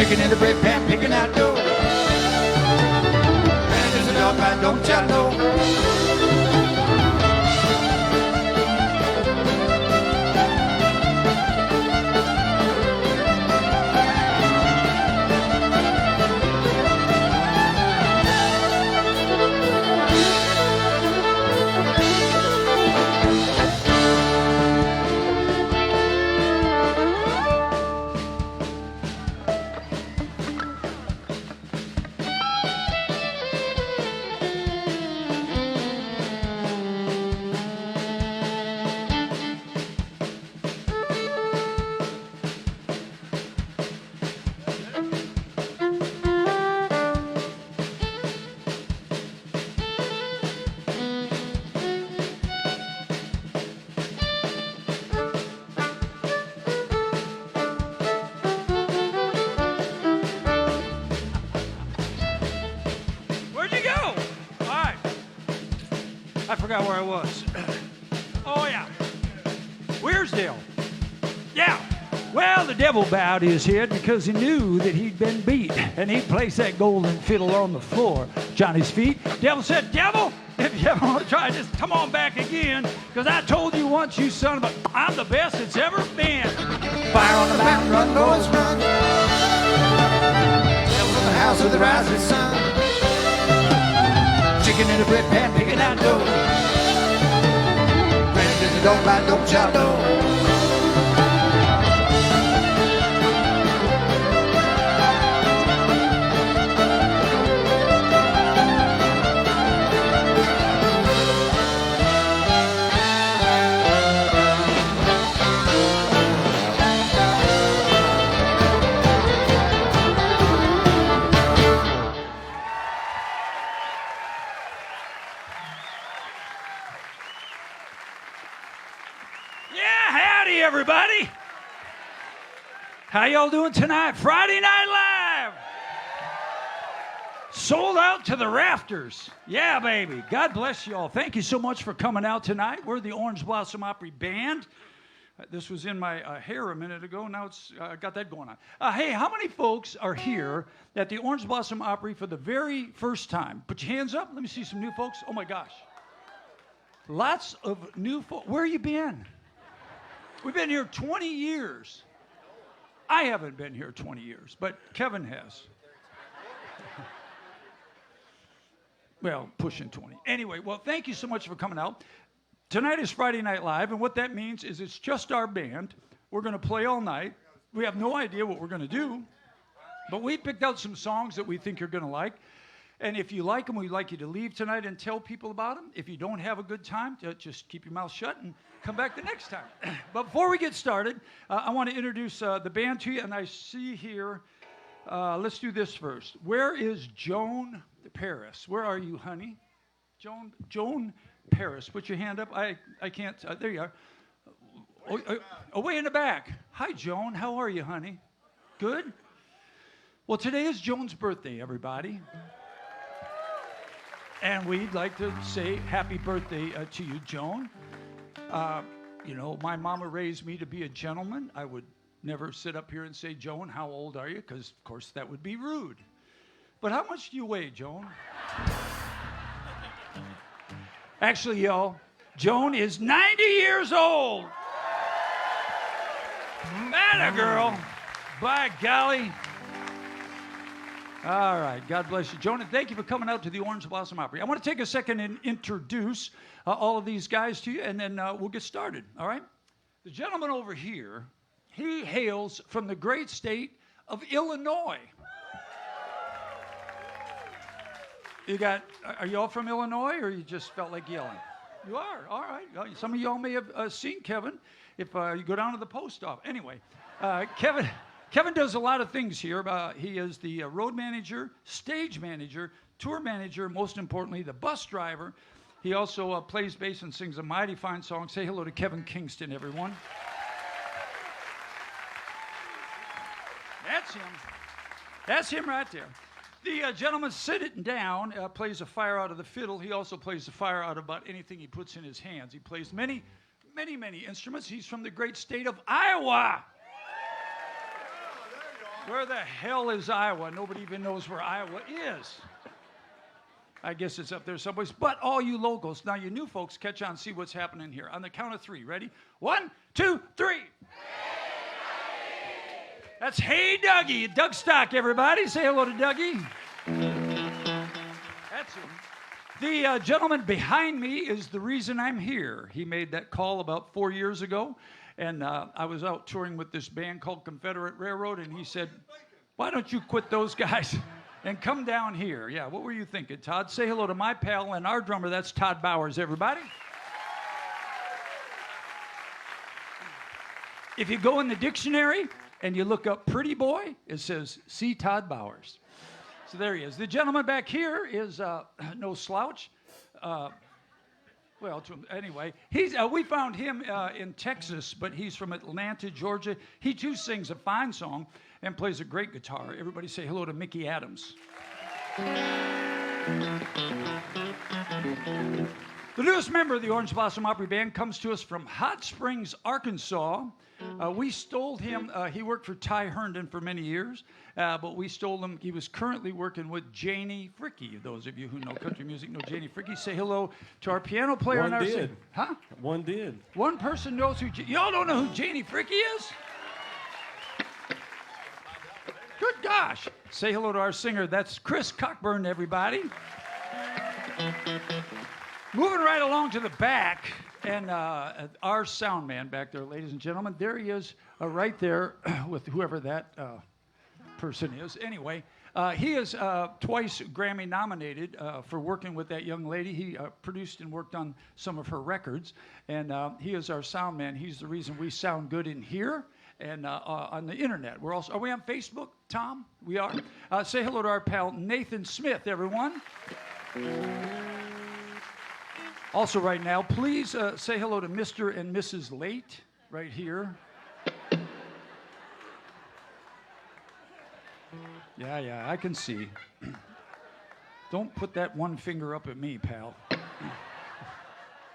Chicken in the bread pan, picking out dough. And there's a dog man, don't you know? I forgot where I was. Oh, yeah. Wearsdale. Yeah. Well, the devil bowed his head because he knew that he'd been beat, and he placed that golden fiddle on the floor, Johnny's feet. Devil said, devil, if you ever want to try this, come on back again, because I told you once, you son of a, I'm the best it's ever been. Fire on the mountain, run, boys, run. Devil's in the house with the rising sun. Chicken in a bread pan, picking out dough. Granny says, don't bite, don't chop, no. Everybody, how y'all doing tonight? Friday Night Live, sold out to the rafters. Yeah, baby. God bless you all. Thank you so much for coming out tonight. We're the Orange Blossom Opry Band. This was in my hair a minute ago. Now it's got that going on. Hey, how many folks are here at the Orange Blossom Opry for the very first time? Put your hands up. Let me see some new folks. Oh my gosh, lots of new folks. Where you been? We've been here 20 years. I haven't been here 20 years, but Kevin has. Well, pushing 20. Anyway, well, thank you so much for coming out. Tonight is Friday Night Live, and what that means is it's just our band. We're going to play all night. We have no idea what we're going to do, but we picked out some songs that we think you're going to like. And if you like them, we'd like you to leave tonight and tell people about them. If you don't have a good time, just keep your mouth shut and come back the next time. But before we get started, I want to introduce the band to you. And I see here, let's do this first. Where is Joan Paris? Where are you, honey? Joan Paris. Put your hand up. I can't. There you are. Way in the back. Hi, Joan. How are you, honey? Good? Well, today is Joan's birthday, everybody. And we'd like to say happy birthday to you, Joan. You know, my mama raised me to be a gentleman. I would never sit up here and say, Joan, how old are you? Because, of course, that would be rude. But how much do you weigh, Joan? Actually, y'all, Joan is 90 years old. Atta girl. By golly. All right. God bless you, Joan. And thank you for coming out to the Orange Blossom Opry. I want to take a second and introduce all of these guys to you, and then we'll get started. All right? The gentleman over here, he hails from the great state of Illinois. Are you all from Illinois, or you just felt like yelling? You are? All right. Some of y'all may have seen Kevin if you go down to the post office. Anyway, Kevin does a lot of things here. He is the road manager, stage manager, tour manager, most importantly, the bus driver. He also plays bass and sings a mighty fine song. Say hello to Kevin Kingston, everyone. That's him. That's him right there. The gentleman sitting down plays a fire out of the fiddle. He also plays the fire out of about anything he puts in his hands. He plays many, many, many instruments. He's from the great state of Iowa. Where the hell is Iowa? Nobody even knows where Iowa is. I guess it's up there someplace. But all you locals, now you new folks, catch on, see what's happening here. On the count of three. Ready? 1, 2, 3. Hey, that's Hey Dougie. Doug Stock, everybody. Say hello to Dougie. That's him. The gentleman behind me is the reason I'm here. He made that call about 4 years ago. And I was out touring with this band called Confederate Railroad, and he said, why don't you quit those guys and come down here? Yeah, what were you thinking, Todd? Say hello to my pal and our drummer. That's Todd Bowers, everybody. If you go in the dictionary and you look up pretty boy, it says, see Todd Bowers. So there he is. The gentleman back here is no slouch. Well, anyway, we found him in Texas, but he's from Atlanta, Georgia. He too sings a fine song and plays a great guitar. Everybody say hello to Mickey Adams. The newest member of the Orange Blossom Opry Band comes to us from Hot Springs, Arkansas. We stole him. He worked for Ty Herndon for many years, but we stole him. He was currently working with Janie Fricke. Those of you who know country music know Janie Fricke. Say hello to our piano player. One did. Huh? One did. One person knows who. Y'all don't know who Janie Fricke is? Good gosh. Say hello to our singer. That's Chris Cockburn, everybody. Moving right along to the back, and our sound man back there, ladies and gentlemen. There he is, right there with whoever that person is. Anyway, he is twice Grammy nominated for working with that young lady. He produced and worked on some of her records, and he is our sound man. He's the reason we sound good in here and on the internet. Are we on Facebook, Tom? We are. Say hello to our pal Nathan Smith, everyone. Also right now, please say hello to Mr. and Mrs. Late right here. Yeah, I can see. Don't put that one finger up at me, pal.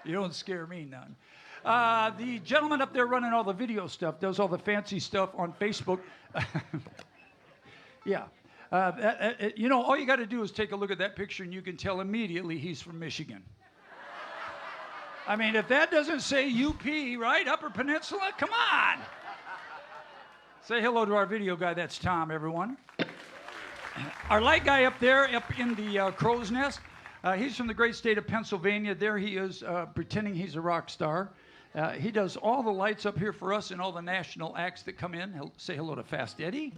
You don't scare me none. The gentleman up there running all the video stuff, does all the fancy stuff on Facebook. Yeah. All you got to do is take a look at that picture and you can tell immediately he's from Michigan. I mean, if that doesn't say UP, right? Upper Peninsula, come on. Say hello to our video guy. That's Tom, everyone. Our light guy up there, up in the crow's nest, he's from the great state of Pennsylvania. There he is, pretending he's a rock star. He does all the lights up here for us and all the national acts that come in. He'll say hello to Fast Eddie.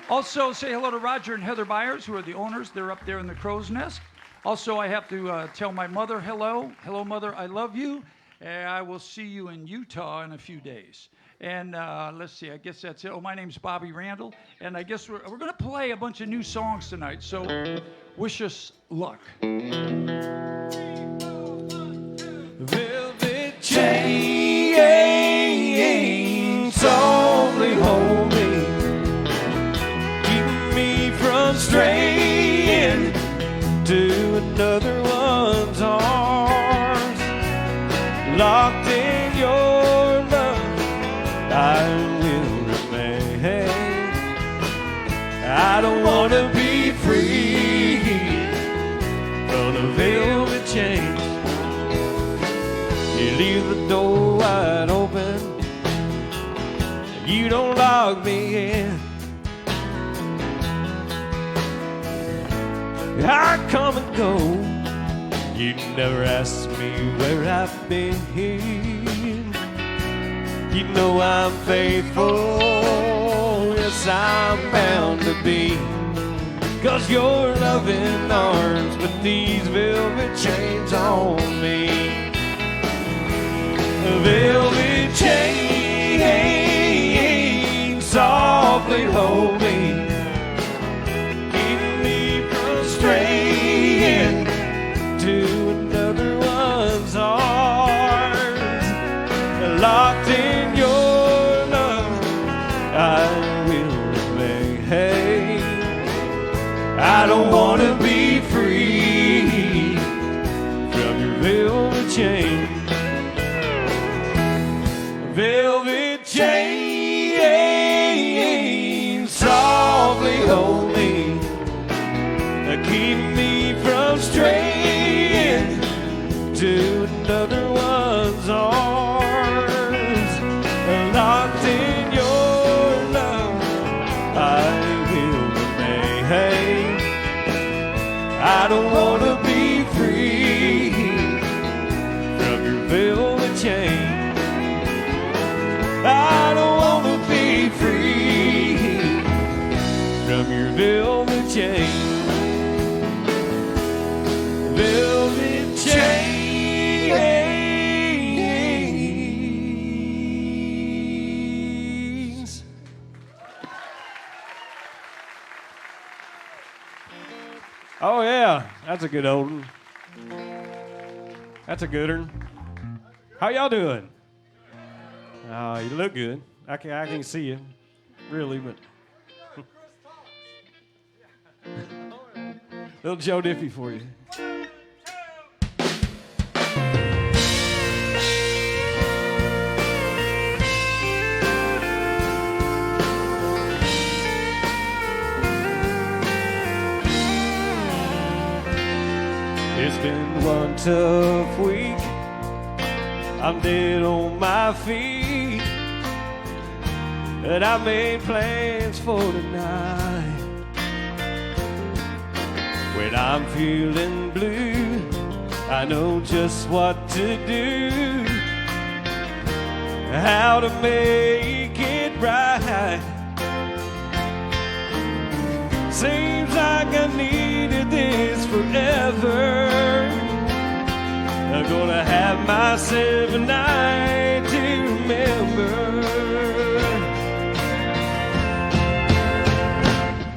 Also, say hello to Roger and Heather Byers, who are the owners. They're up there in the crow's nest. Also, I have to tell my mother hello. Hello, Mother, I love you. I will see you in Utah in a few days. And let's see, I guess that's it. Oh, my name's Bobby Randall. And I guess we're going to play a bunch of new songs tonight. So wish us luck. Velvet chain softly hold me, keep me from straying to another one's arms. Locked in your love, I will remain. I don't want to be free from the velvet chain. You leave the door wide open, you don't lock me in. I come and go, you never ask me where I've been. You know I'm faithful, yes I'm bound to be, 'cause your loving arms put these velvet chains on me. Velvet chain softly hold me, straying to another one's arms. Locked in your love, I will remain. I don't want to be free from your velvet chain. Velvet chain velvet chains. Oh yeah, that's a good old one. That's a good one. How y'all doing? Oh, you look good. I can see you, really, but little Joe Diffie for you. It's been one tough week. I'm dead on my feet, and I made plans for tonight. When I'm feeling blue, I know just what to do, how to make it right. Seems like I needed this forever. I'm gonna have myself a night to remember.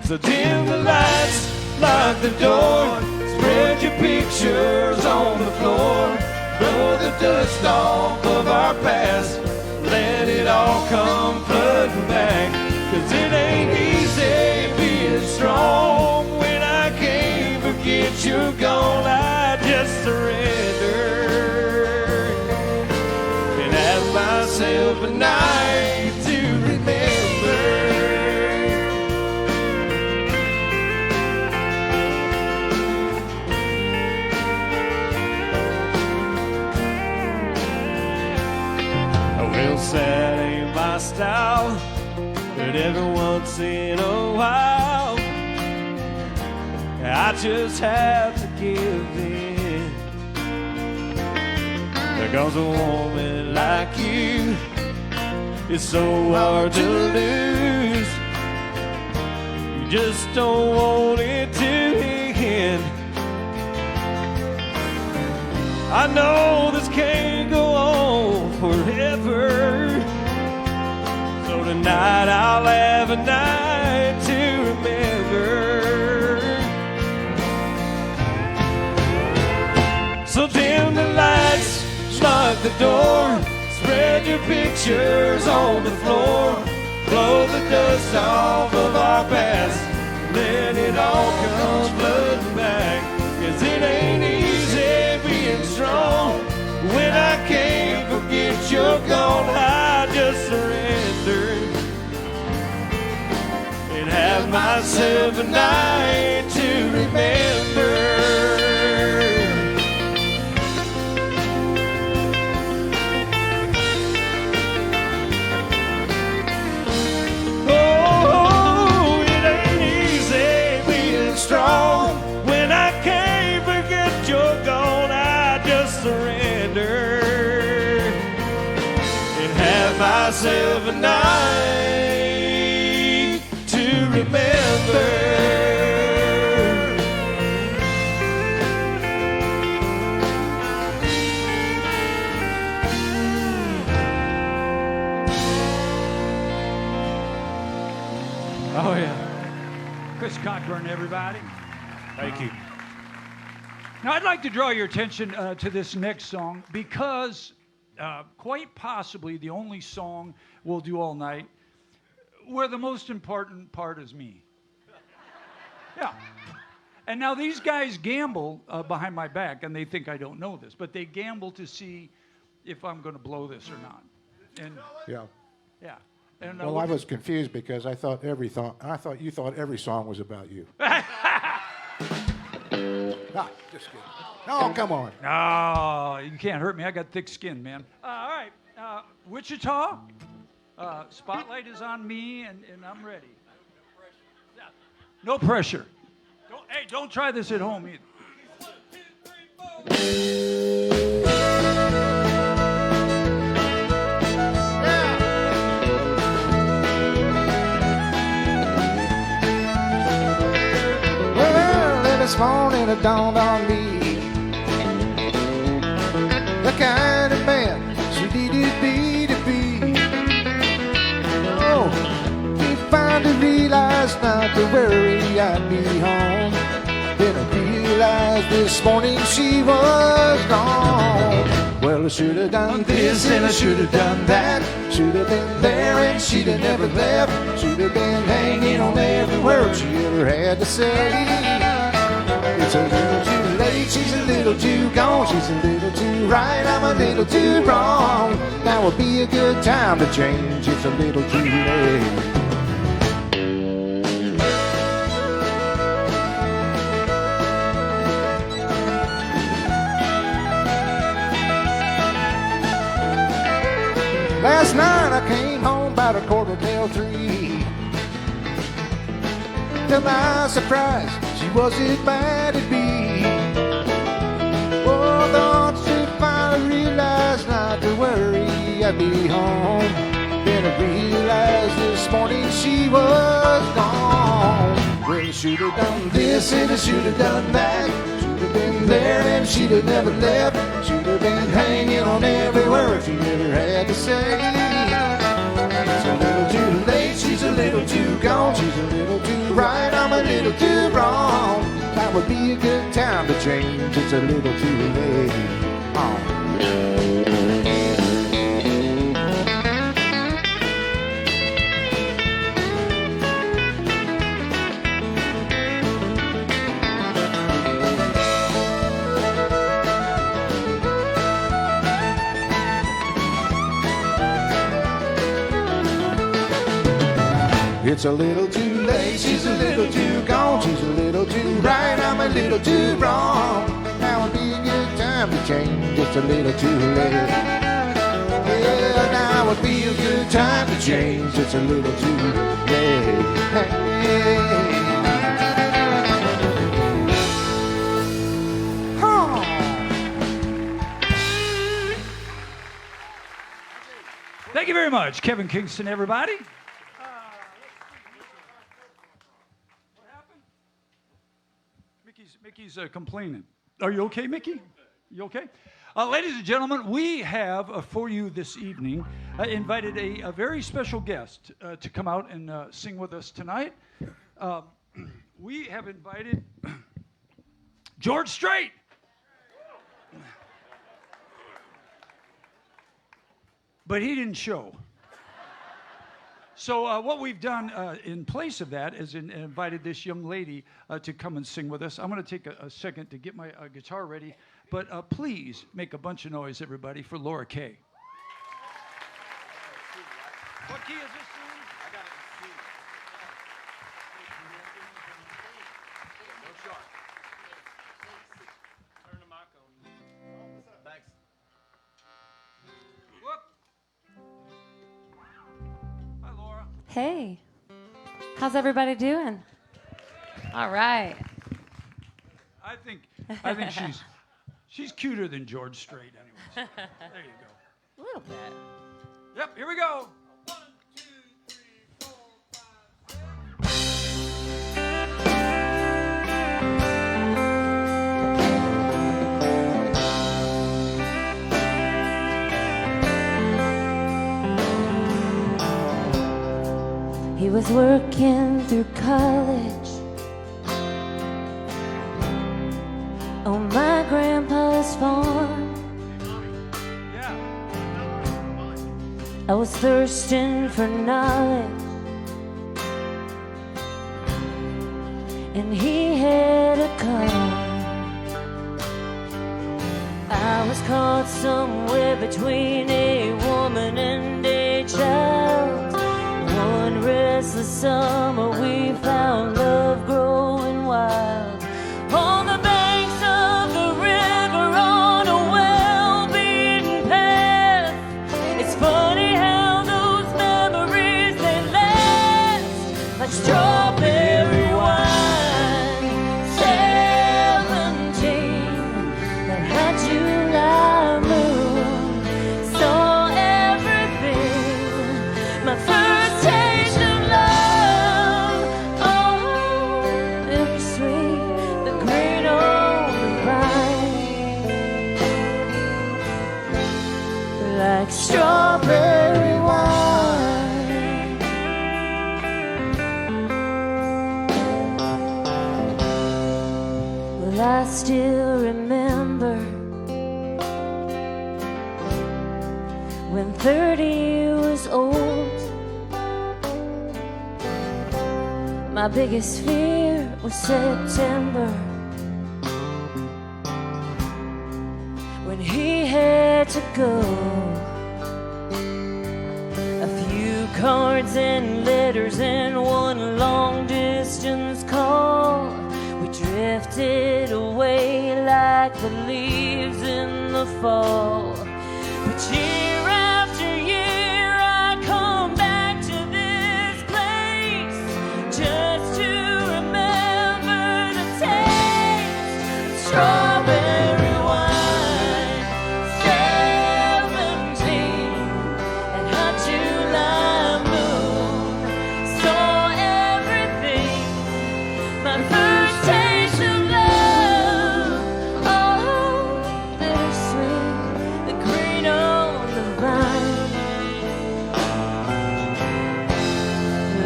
So dim the lights, lock the door, spread your pictures on the floor, blow the dust off of our past, let it all come flooding back. 'Cause it ain't easy being strong when I can't forget you're gone. I just surrender and have myself a night to remember. Well, sad ain't my style, but every once in a while I just have to give in. Because a woman like you is so hard to lose. You just don't want it to end. I know this can't go on forever, so tonight I'll have a night to remember. So dim the lights, lock the door, spread your pictures on the floor, blow the dust off of our past, let it all come flooding back. 'Cause it ain't easy being strong when I can't forget you're gone. I just surrender and have myself a night to remember. Oh, it ain't easy being strong when I can't forget you're gone. I just surrender and have myself a night to remember. Oh yeah. Chris Cockburn, everybody. Thank you. Now, I'd like to draw your attention to this next song because quite possibly the only song we'll do all night where the most important part is me. Yeah. And now these guys gamble behind my back, and they think I don't know this, but they gamble to see if I'm going to blow this or not. And Yeah. yeah. And, Well, I was confused because I thought you thought every song was about you. Ah, just kidding. No, come on. Oh, you can't hurt me. I got thick skin, man. All right. Wichita, spotlight is on me, and I'm ready. No pressure. Hey, don't try this at home either. it dawned on me the kind of man she needed me to be. Oh, he finally realized not to worry, I'd be home. Then I realized this morning she was gone. Well, I should have done this and I should have done that. Should have been there and she'd have never left. Should have been hanging on every word she ever had to say. It's a little too late, she's a little too gone. She's a little too right, I'm a little too wrong. Now would be a good time to change, it's a little too late. Last night I came home about 3:15. To my surprise, she wasn't mad at me. Oh, I thought she'd finally realize not to worry, I'd be home. Then I realized this morning she was gone. Well, I should have done this and I should have done that. Should have been there and she'd have never left. Should have been hanging on every word she ever had to say. It's a little too late, she's a little too gone. She's a little too right, I'm a little too wrong. That would be a good time to change, it's a little too late. Oh. It's a little too late, she's a little too gone. She's a little too right, I'm a little too wrong. Now would be a good time to change, it's a little too late. Yeah, now would be a good time to change, it's a little too late. Oh. Thank you very much, Kevin Kingston, everybody. Mickey's complaining. Are you okay, Mickey? You okay? Ladies and gentlemen, we have for you this evening invited a very special guest to come out and sing with us tonight. We have invited George Strait. But he didn't show. So what we've done in place of that is invited this young lady to come and sing with us. I'm going to take a second to get my guitar ready, but please make a bunch of noise, everybody, for Laura Kay. What key is this in? I got it in C. No sharp. Turn the mic on. Thanks. Whoop. Hey, how's everybody doing? All right. I think she's cuter than George Strait, anyways. There you go. A little bit. Yep, here we go. 1, 2, 3, 4, 5. He was working through college on my grandpa's farm. Yeah. I was thirsting for knowledge, and he had a car. I was caught somewhere between a woman and a child. One restless summer we found love growing wild on the banks of the river on a well-beaten path. It's funny how those memories, they last like strawberry wine. 17, that hot July moon saw everything. My first taste of love. Oh, like strawberry wine. Well, I still remember when 30 was old. My biggest fear was September, when he had to go. A few cards and letters and one long distance call. We drifted away like the leaves in the fall. But year after year I come back to this place just to remember the taste of strawberry wine. 17 and hot July moon saw everything. My first taste of love, oh, bittersweet, the green on the vine,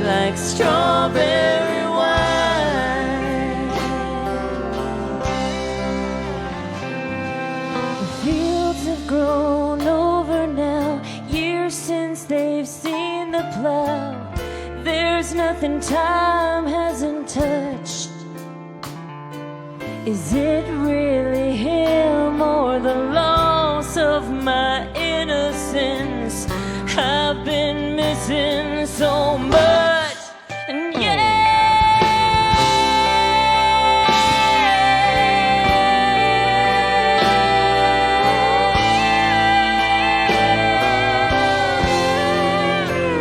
like strawberry wine. The fields have grown over now, years since they've seen the plow. There's nothing time hasn't touched. Is it really him or the loss of my innocence? I've been missing so much, and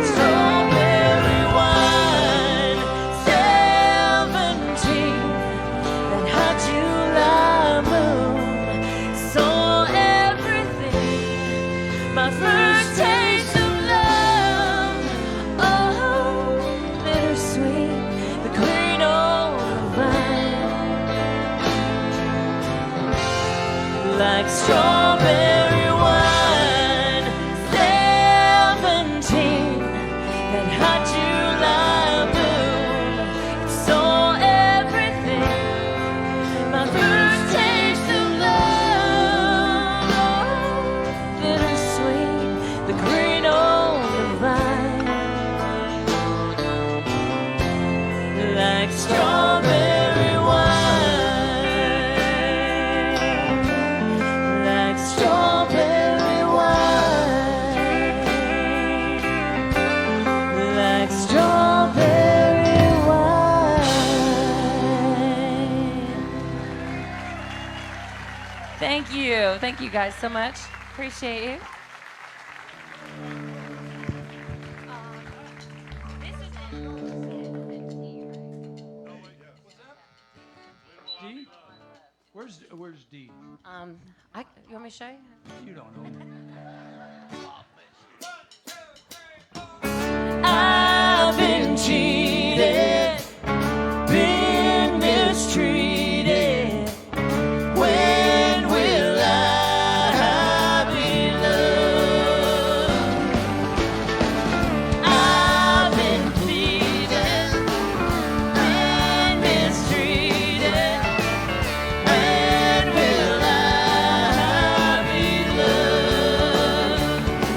strawberry wine, 17, that hot July moon saw everything. My first taste of love, oh, bittersweet, the green on the vine, like strawberry wine. 17, that hot July moon, it saw everything. My first taste of love, oh, bittersweet, the green on the vine, like strawberry wine, like strawberry wine, like strawberry wine. Thank you. Thank you guys so much. Appreciate you. D? Where's D? You want me to show you? You don't know. I've been cheated, been mistreated. When will I be loved? I've been pleaded, been mistreated. When will I be loved?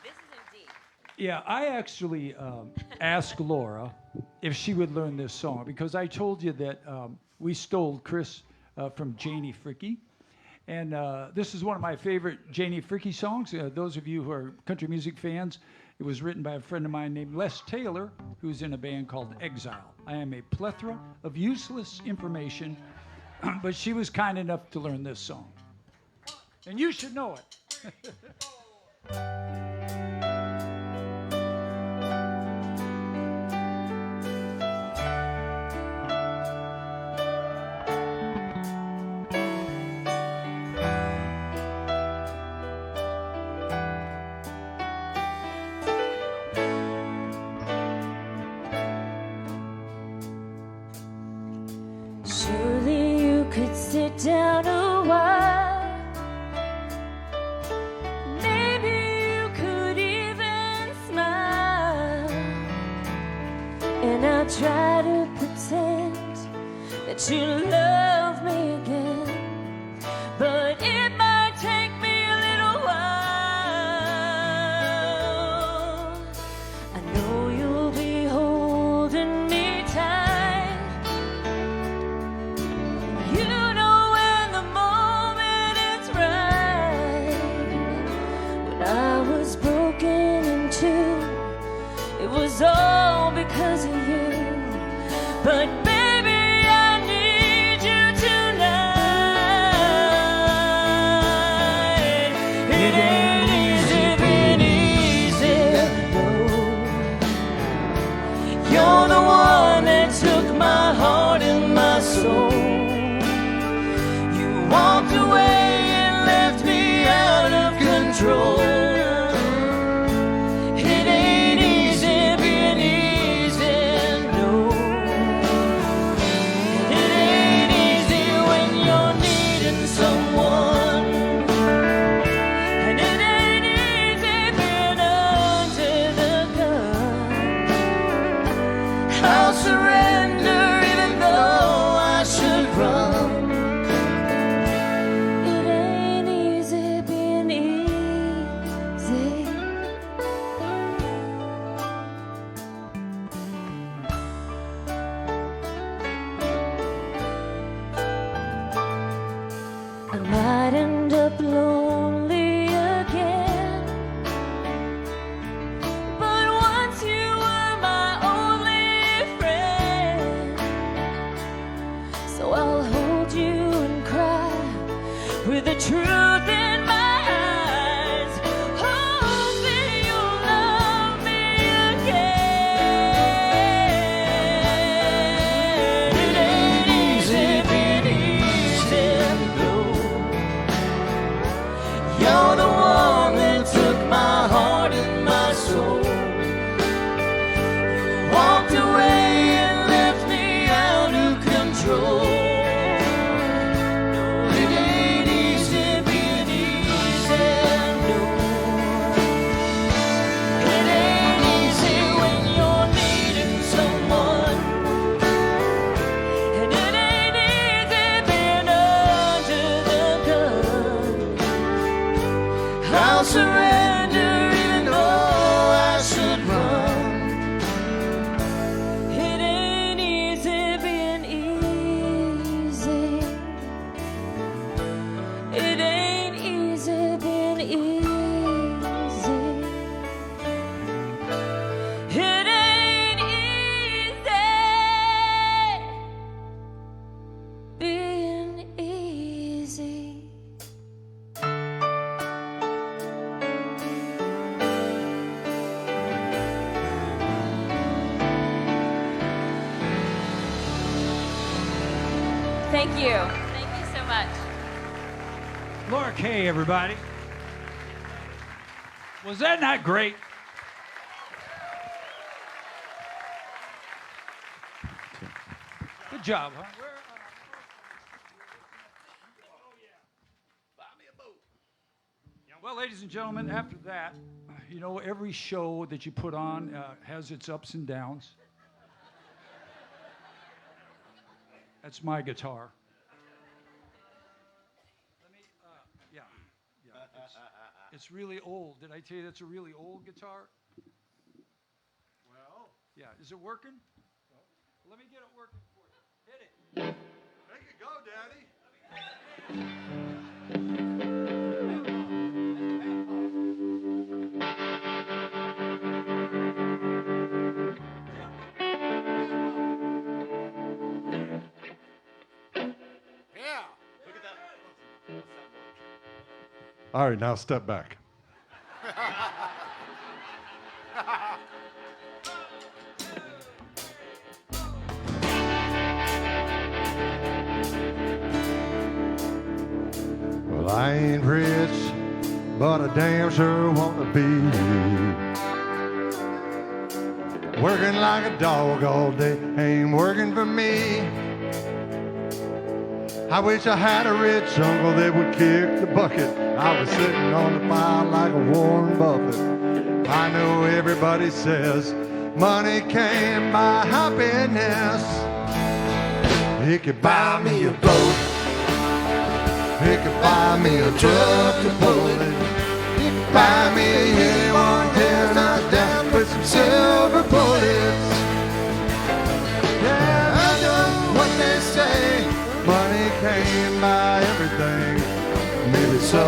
This is deep. Yeah, I actually asked Laura if she would learn this song because I told you that we stole Chris from Janie Fricke. And this is one of my favorite Janie Fricke songs. Those of you who are country music fans, it was written by a friend of mine named Les Taylor, who's in a band called Exile. I am a plethora of useless information, but she was kind enough to learn this song. And you should know it. Surely you could sit down a while. Maybe you could even smile. And I'll try to pretend that you love me again. But it might take me a little while. I know you'll be holding me tight. You know when the moment is right. When I was broken in two, it was all because of you. But baby, I need you tonight. It ain't easy being easy, no. You're the one that took my heart and my soul. You walked away and left me out of control. It ain't easy being easy, no. It ain't easy when you're needing someone. And it ain't easy being under the gun. I'll surrender even though I should run. It ain't easy being easy. I might end up lonely again. But once you were my only friend. So I'll hold you and cry with the truth in my eyes, hoping you'll love me again. It ain't easy being easy, no. You're the one that took my heart and my soul. You walked away and left me out of control. It ain't easy being easy, no. It ain't easy when you're needing someone. And it ain't easy being under the gun. I'll surrender even though I should run. It ain't easy being easy. It ain't easy being easy. It ain't easy being easy. Thank you. Thank you so much. Laura Kay, everybody. Was that not great? Good job, huh? Well, ladies and gentlemen, after that, you know, every show that you put on has its ups and downs. That's my guitar. Let me, yeah. It's really old. Did I tell you that's a really old guitar? Well, Yeah. Is it working? Let me get it working for you. Hit it. make it go, Daddy. Yeah. Look at that. All right, now step back. Well, I ain't rich, but I damn sure want to be. Working like a dog all day ain't working for me. I wish I had a rich uncle that would kick the bucket. I was sitting on the file like a Warren Buffett. I know everybody says money can't buy happiness. It could buy me a boat. It could buy me a truck to pull it. It could buy me a Yeti 110 knocked down with some silver bullets. Yeah, I know what they say. Money can't buy everything. Maybe so.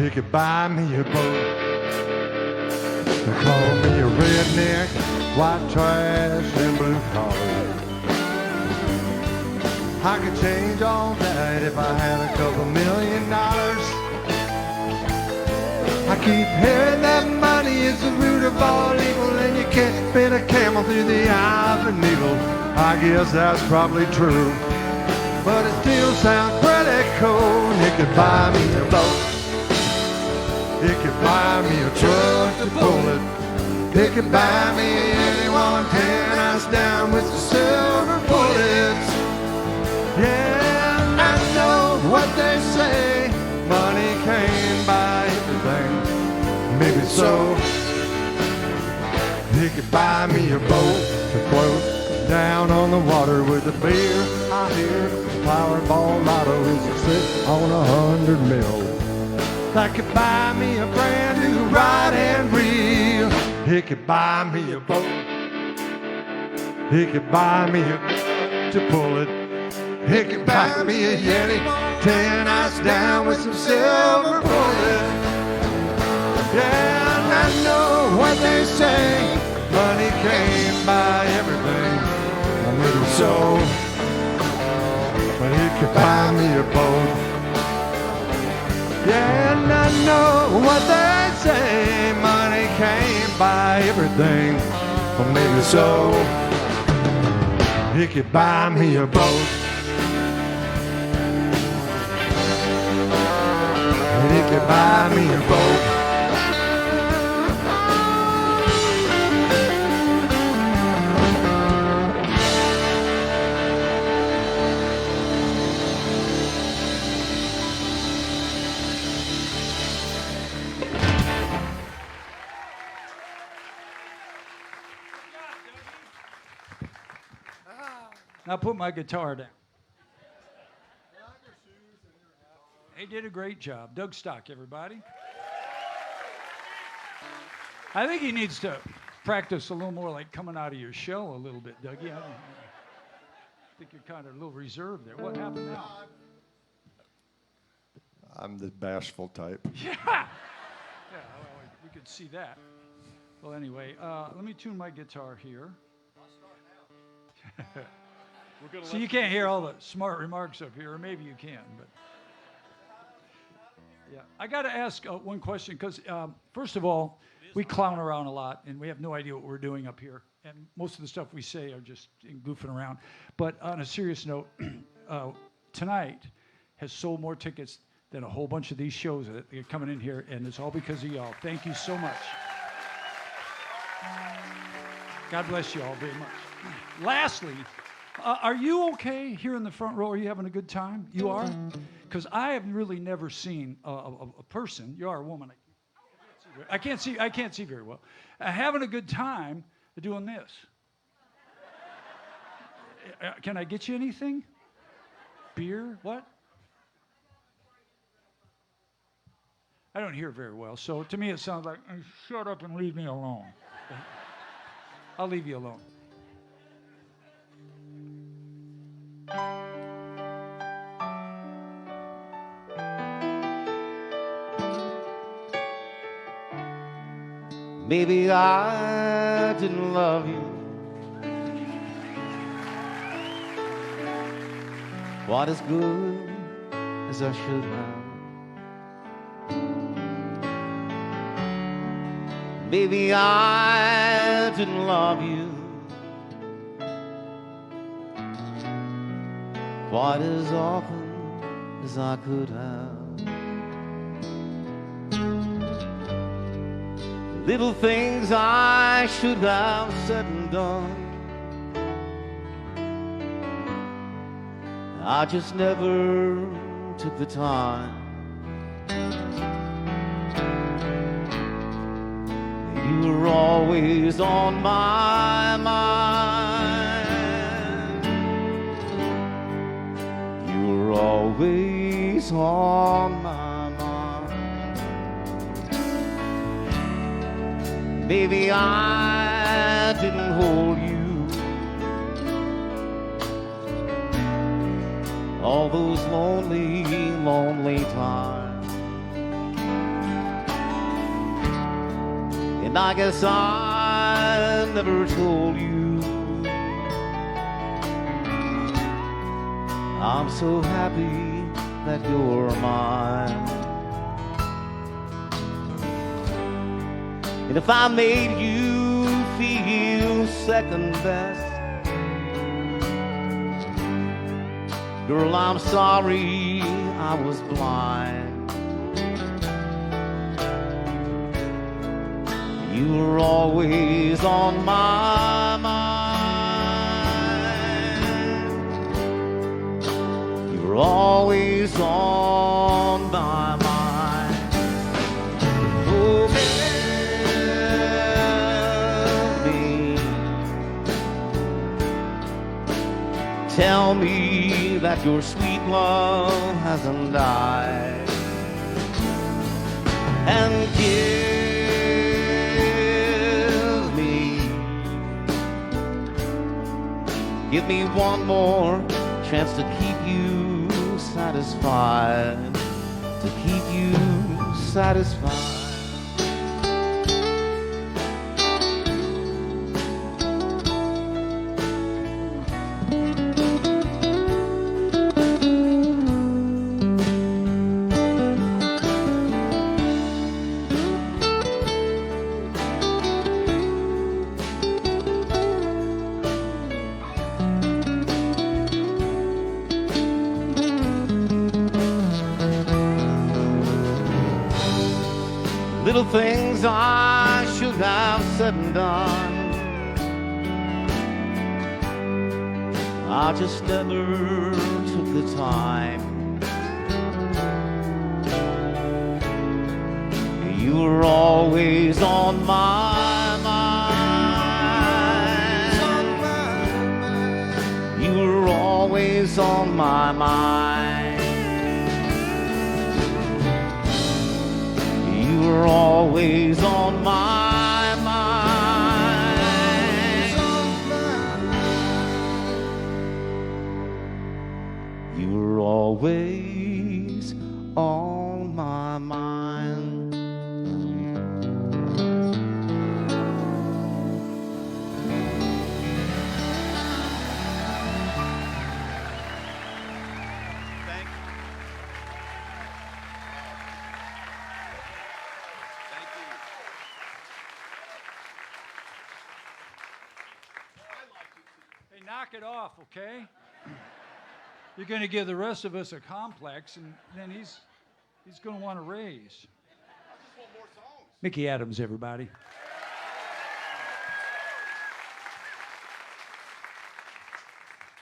It could buy me a boat. They call me a redneck, white trash, and blue collar. I could change all that if I had a couple $1 million. I keep hearing that money is the root of all evil, and you can't fit a camel through the eye of a needle. I guess that's probably true, but it still sounds pretty cool. It could buy me a boat. It could buy me a truck to pull it. It could buy me any 110 ounce down with the silver bullets. Yeah, I know what they say. Money can't buy everything. Maybe so. It could buy me a boat to float down on the water with a beer. I hear Powerball lotto is sit on 100 mil. That could buy me a brand new ride and reel. It could buy me a boat. It could buy me a to pull it. It could buy me a Yeti 10 ounce down with some silver bullet. Yeah, and I know what they say. Money can't buy everything. Well, maybe so, but it could buy me a boat. Yeah, and I know what they say. Money can't buy everything. Well, maybe so. It could buy me a boat. It could buy me a boat. Now put my guitar down. They did a great job. Doug Stock, everybody. I think he needs to practice a little more like coming out of your shell a little bit, Dougie. I think you're kind of a little reserved there. What happened now? I'm the bashful type. Yeah. Yeah, well, we could see that. Well, anyway, let me tune my guitar here. So you can't hear all the smart remarks up here, or maybe you can, but yeah. I got to ask one question, because first of all, we clown around a lot, and we have no idea what we're doing up here, and most of the stuff we say are just goofing around. But on a serious note, tonight has sold more tickets than a whole bunch of these shows that are coming in here, and it's all because of y'all. Thank you so much. God bless you all very much. Lastly, are you okay here in the front row? Are you having a good time? You are? Because I have really never seen a person, you are a woman, I can't see very well, having a good time doing this. Can I get you anything? Beer? What? I don't hear very well, so to me it sounds like, shut up and leave me alone. I'll leave you alone. Maybe I didn't love you quite as good as I should have. Maybe I didn't love you quite as often as I could have. Little things I should have said and done, I just never took the time. You were always on my mind. You were always on my mind. Maybe I didn't hold you all those lonely, lonely times. And I guess I never told you I'm so happy that you're mine. And if I made you feel second best, girl, I'm sorry I was blind. You were always on my mind. You were always on my mind. Oh, tell me that your sweet love hasn't died, and give me one more chance to keep you satisfied, to keep you satisfied. Little things I should have said and done, I just never took the time. You were always on my mind. You were always on my mind. You were always on my mind. You were always on my mind. Thank you. Hey, knock it off, okay? You're going to give the rest of us a complex, and then he's going to want to raise. I just want more songs. Mickey Adams, everybody.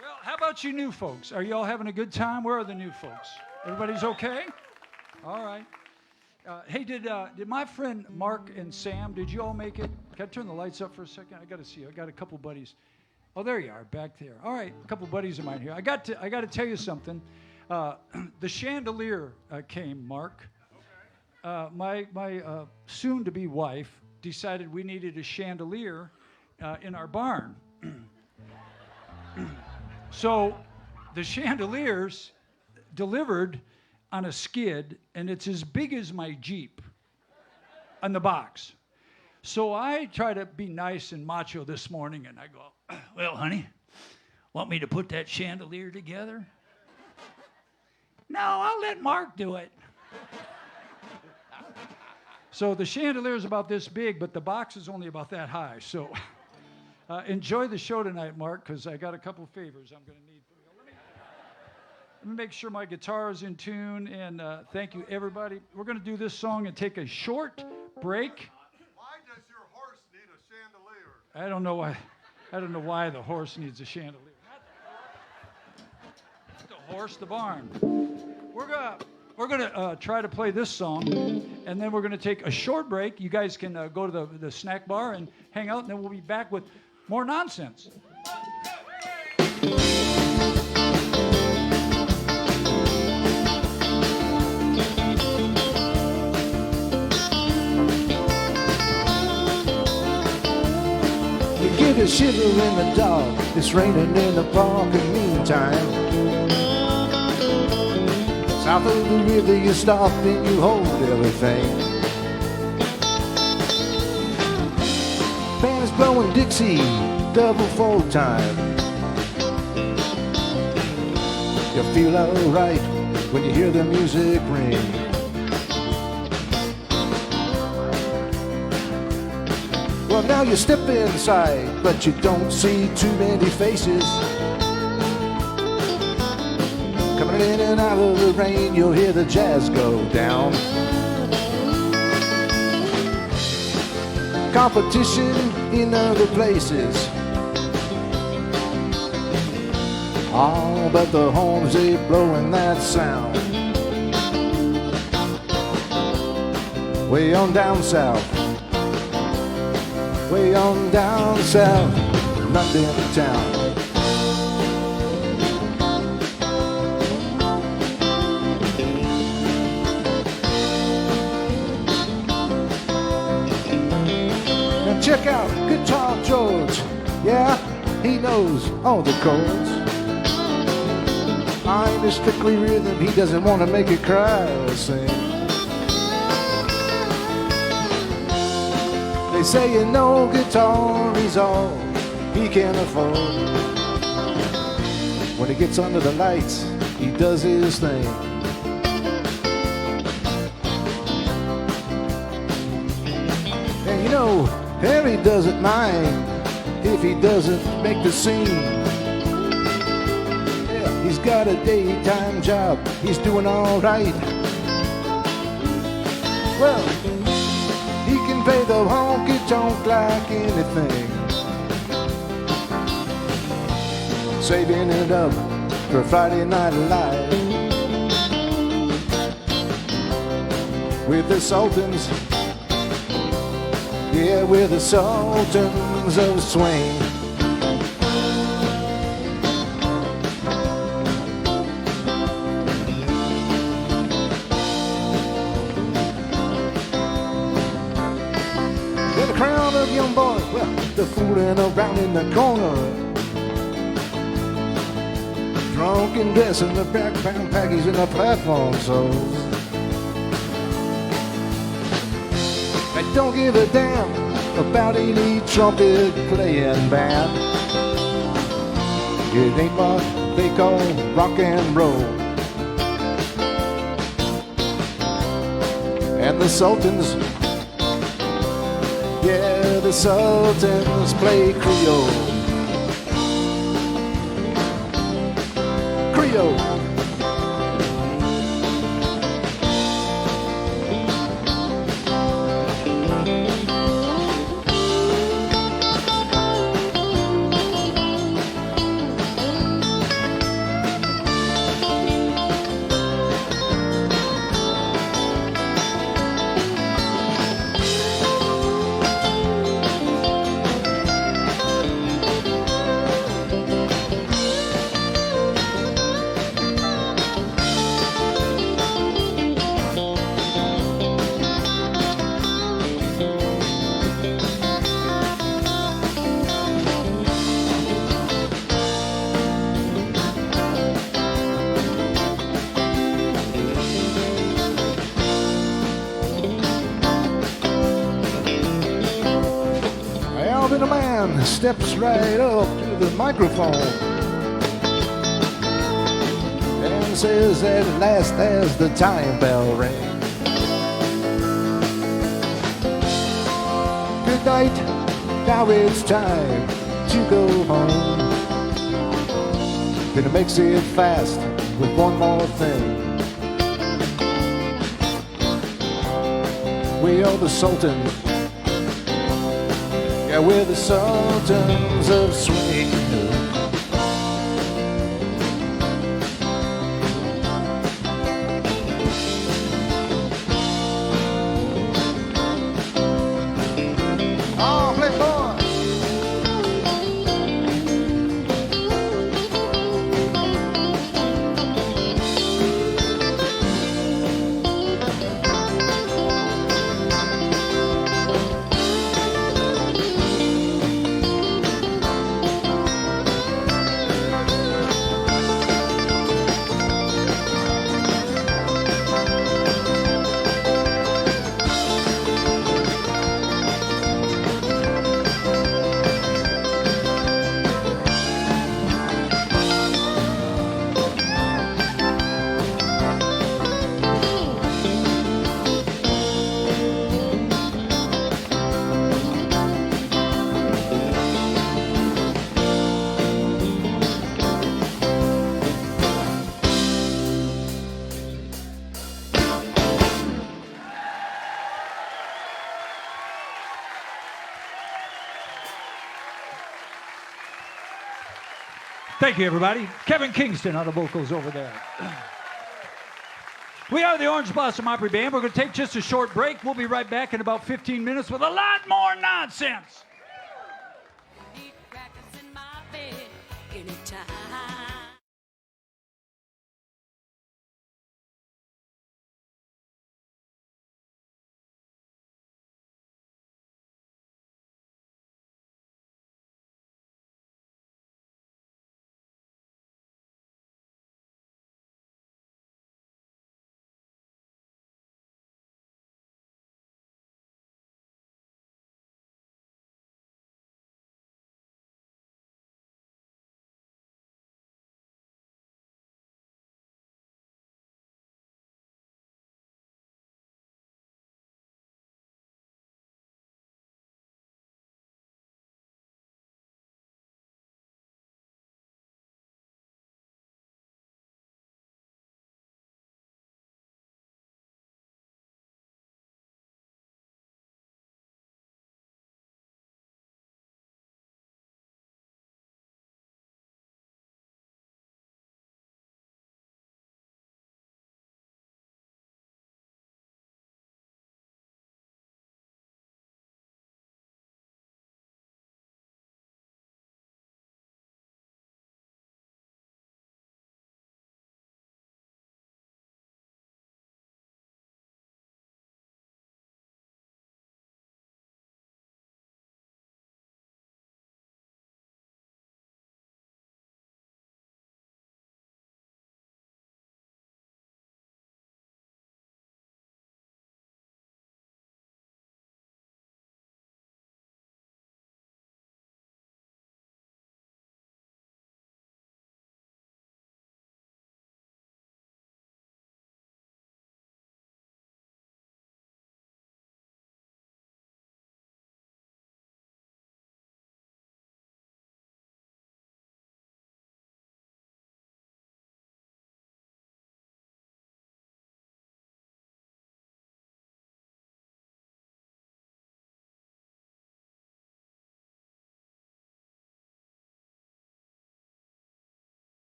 Well, how about you new folks? Are you all having a good time? Where are the new folks? Everybody's okay? All right. Hey, did my friend Mark and Sam, did you all make it? Can I turn the lights up for a second? I got to see. I got a couple buddies. Oh, there you are, back there. All right, a couple buddies of mine here. I got to tell you something. The chandelier came, Mark. my soon-to-be wife decided we needed a chandelier in our barn. So the chandeliers delivered on a skid, and it's as big as my Jeep on the box. So I try to be nice and macho this morning, and I go, well, honey, want me to put that chandelier together? No, I'll let Mark do it. So the chandelier is about this big, but the box is only about that high. So enjoy the show tonight, Mark, because I got a couple favors I'm going to need from you. Let me make sure my guitar is in tune, and thank you, everybody. We're going to do this song and take a short break. Why does your horse need a chandelier? I don't know why. I don't know why the horse needs a chandelier. Not the horse, the barn. We're gonna try to play this song, and then we're gonna take a short break. You guys can go to the snack bar and hang out, and then we'll be back with more nonsense. You get a shiver in the dark. It's raining in the park in the meantime. South of the river you stop and you hold everything. Band's blowing Dixie, double full time. You feel alright when you hear the music ring. Well, now you step inside, but you don't see too many faces. Coming in and out of the rain, you'll hear the jazz go down. Competition in other places. Oh, but the horns, they blowing that sound. Way on down south. Way on down south, London town. Now check out Guitar George. Yeah, he knows all the chords. I'm a strictly rhythm, he doesn't want to make it cry or sing. They say you know guitar is all he can afford. When he gets under the lights, he does his thing. And you know, Harry doesn't mind if he doesn't make the scene. Yeah, he's got a daytime job, he's doing all right. Well, he can play the honky-tonk like anything, saving it up for Friday Night Live with the Sultans. Yeah, we're the Sultans of Swing. Then a crowd of young boys, well, they're fooling around in the corner, drunk and dressing the background packies in the platform soles. They don't give a damn about any trumpet playing band. It ain't what they call rock and roll. And the Sultans, yeah, the Sultans play Creole. Creole. steps right up to the microphone and says at last as the time bell rang, good night, now it's time to go home. Gonna mix it fast with one more thing. We are the Sultans. Yeah, we're the Sultans of Swing. Oh, Playboy. Thank you, everybody. Kevin Kingston on the vocals over there. We are the Orange Blossom Opry Band. We're going to take just a short break. We'll be right back in about 15 minutes with a lot more nonsense.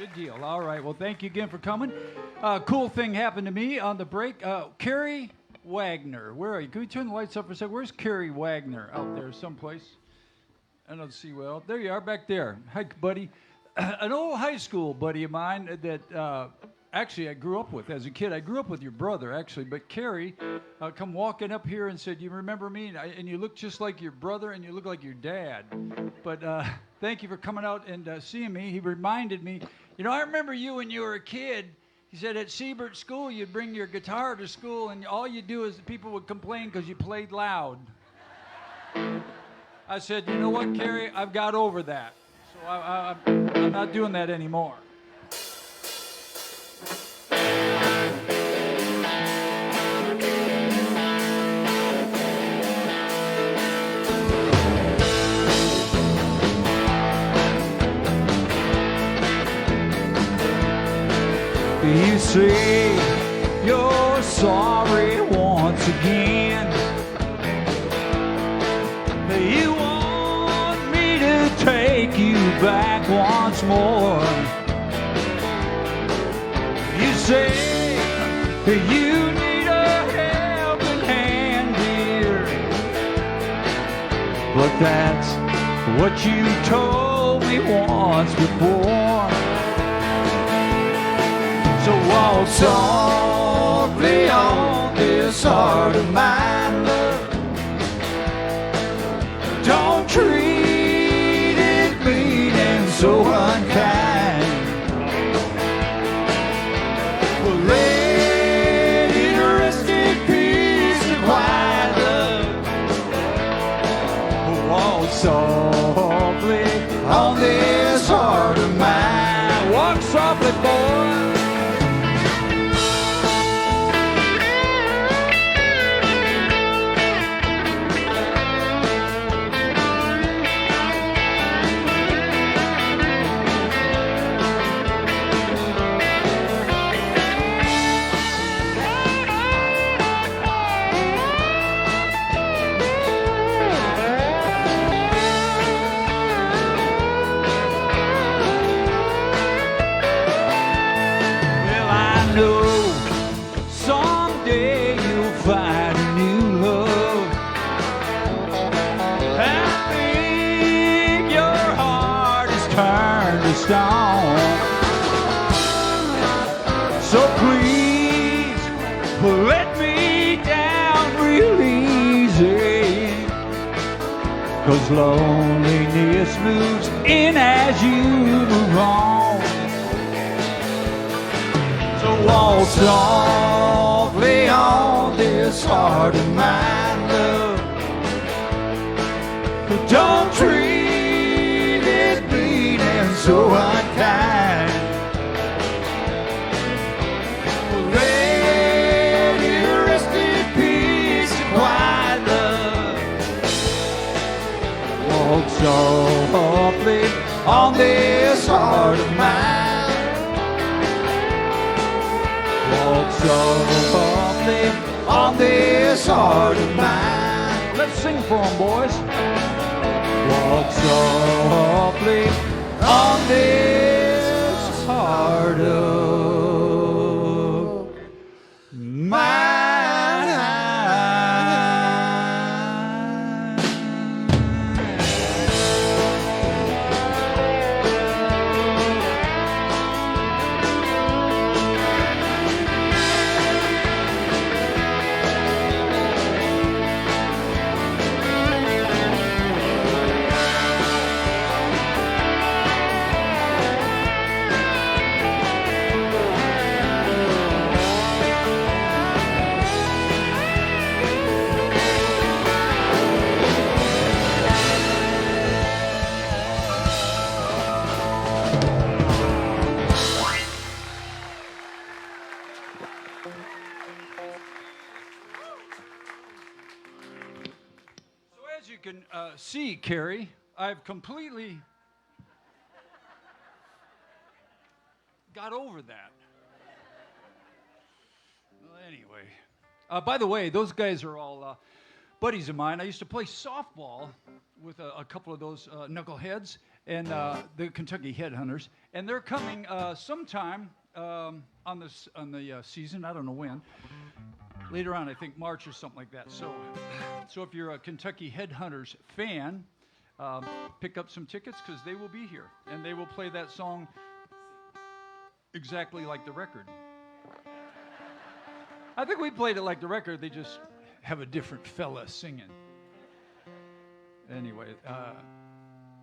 Good deal. All right. Well, thank you again for coming. Cool thing happened to me on the break. Carrie Wagner. Where are you? Can we turn the lights up for a second? Where's Carrie Wagner? Out there someplace. I don't see well. There you are, back there. Hi, buddy. An old high school buddy of mine that actually I grew up with as a kid. I grew up with your brother, actually. But Carrie come walking up here and said, you remember me? And you look just like your brother and you look like your dad. But thank you for coming out and seeing me. He reminded me, you know, I remember you when you were a kid. He said at Siebert School, you'd bring your guitar to school, and all you do is people would complain because you played loud. I said, you know what, Carrie? I've got over that. So I'm not doing that anymore. You say you're sorry once again. You want me to take you back once more. You say you need a helping hand, dear. But that's what you told me once before. So walk softly on this heart of mine, love. Don't treat it mean and so unkind. Well, let it rest in peace and quiet, love. Walk softly on this heart of mine. Walk softly, boy. So please let me down real easy, 'cause loneliness moves in as you move on. So walk softly on this heart of mine, love. Don't treat it mean and so unkind. Let it rest in peace and quiet, love. Walk softly on this heart of mine. Walk softly on this heart of mine. Let's sing for 'em, boys. Walk softly on this heart of mine. See, Carrie, I've completely got over that. Well, anyway. By the way, those guys are all buddies of mine. I used to play softball with a couple of those knuckleheads and the Kentucky Headhunters, and they're coming sometime on the season. I don't know when. Later on, I think March or something like that. So if you're a Kentucky Headhunters fan, pick up some tickets because they will be here and they will play that song exactly like the record. I think we played it like the record. They just have a different fella singing. Anyway,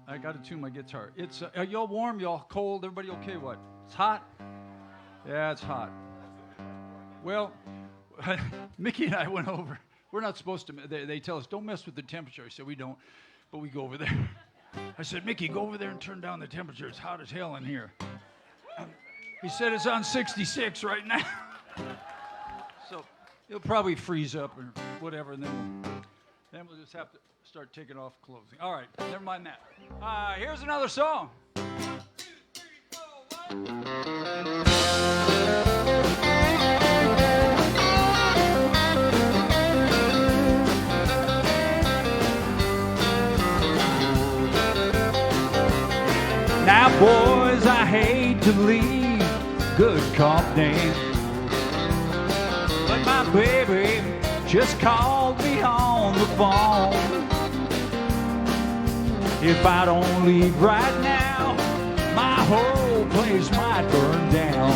I got to tune my guitar. It's are y'all warm? Y'all cold? Everybody okay? What? It's hot? Yeah, it's hot. Well, Mickey and I went over. We're not supposed to. They tell us don't mess with the temperature. I said we don't, but we go over there. I said, Mickey, go over there and turn down the temperature. It's hot as hell in here. He said it's on 66 right now. So it'll probably freeze up or whatever, and then we'll just have to start taking off clothing. All right, never mind that. Here's another song. 1, 2, 3, 4, 1. Now, boys, I hate to leave good company, but my baby just called me on the phone. If I don't leave right now, my whole place might burn down.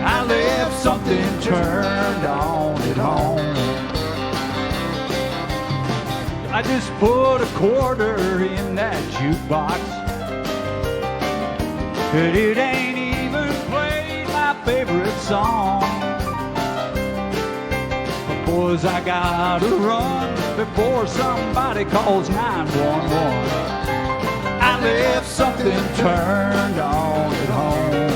I left something turned on at home. I just put a quarter in that jukebox, but it ain't even played my favorite song. But boys, I gotta run before somebody calls 911. I left something turned on at home.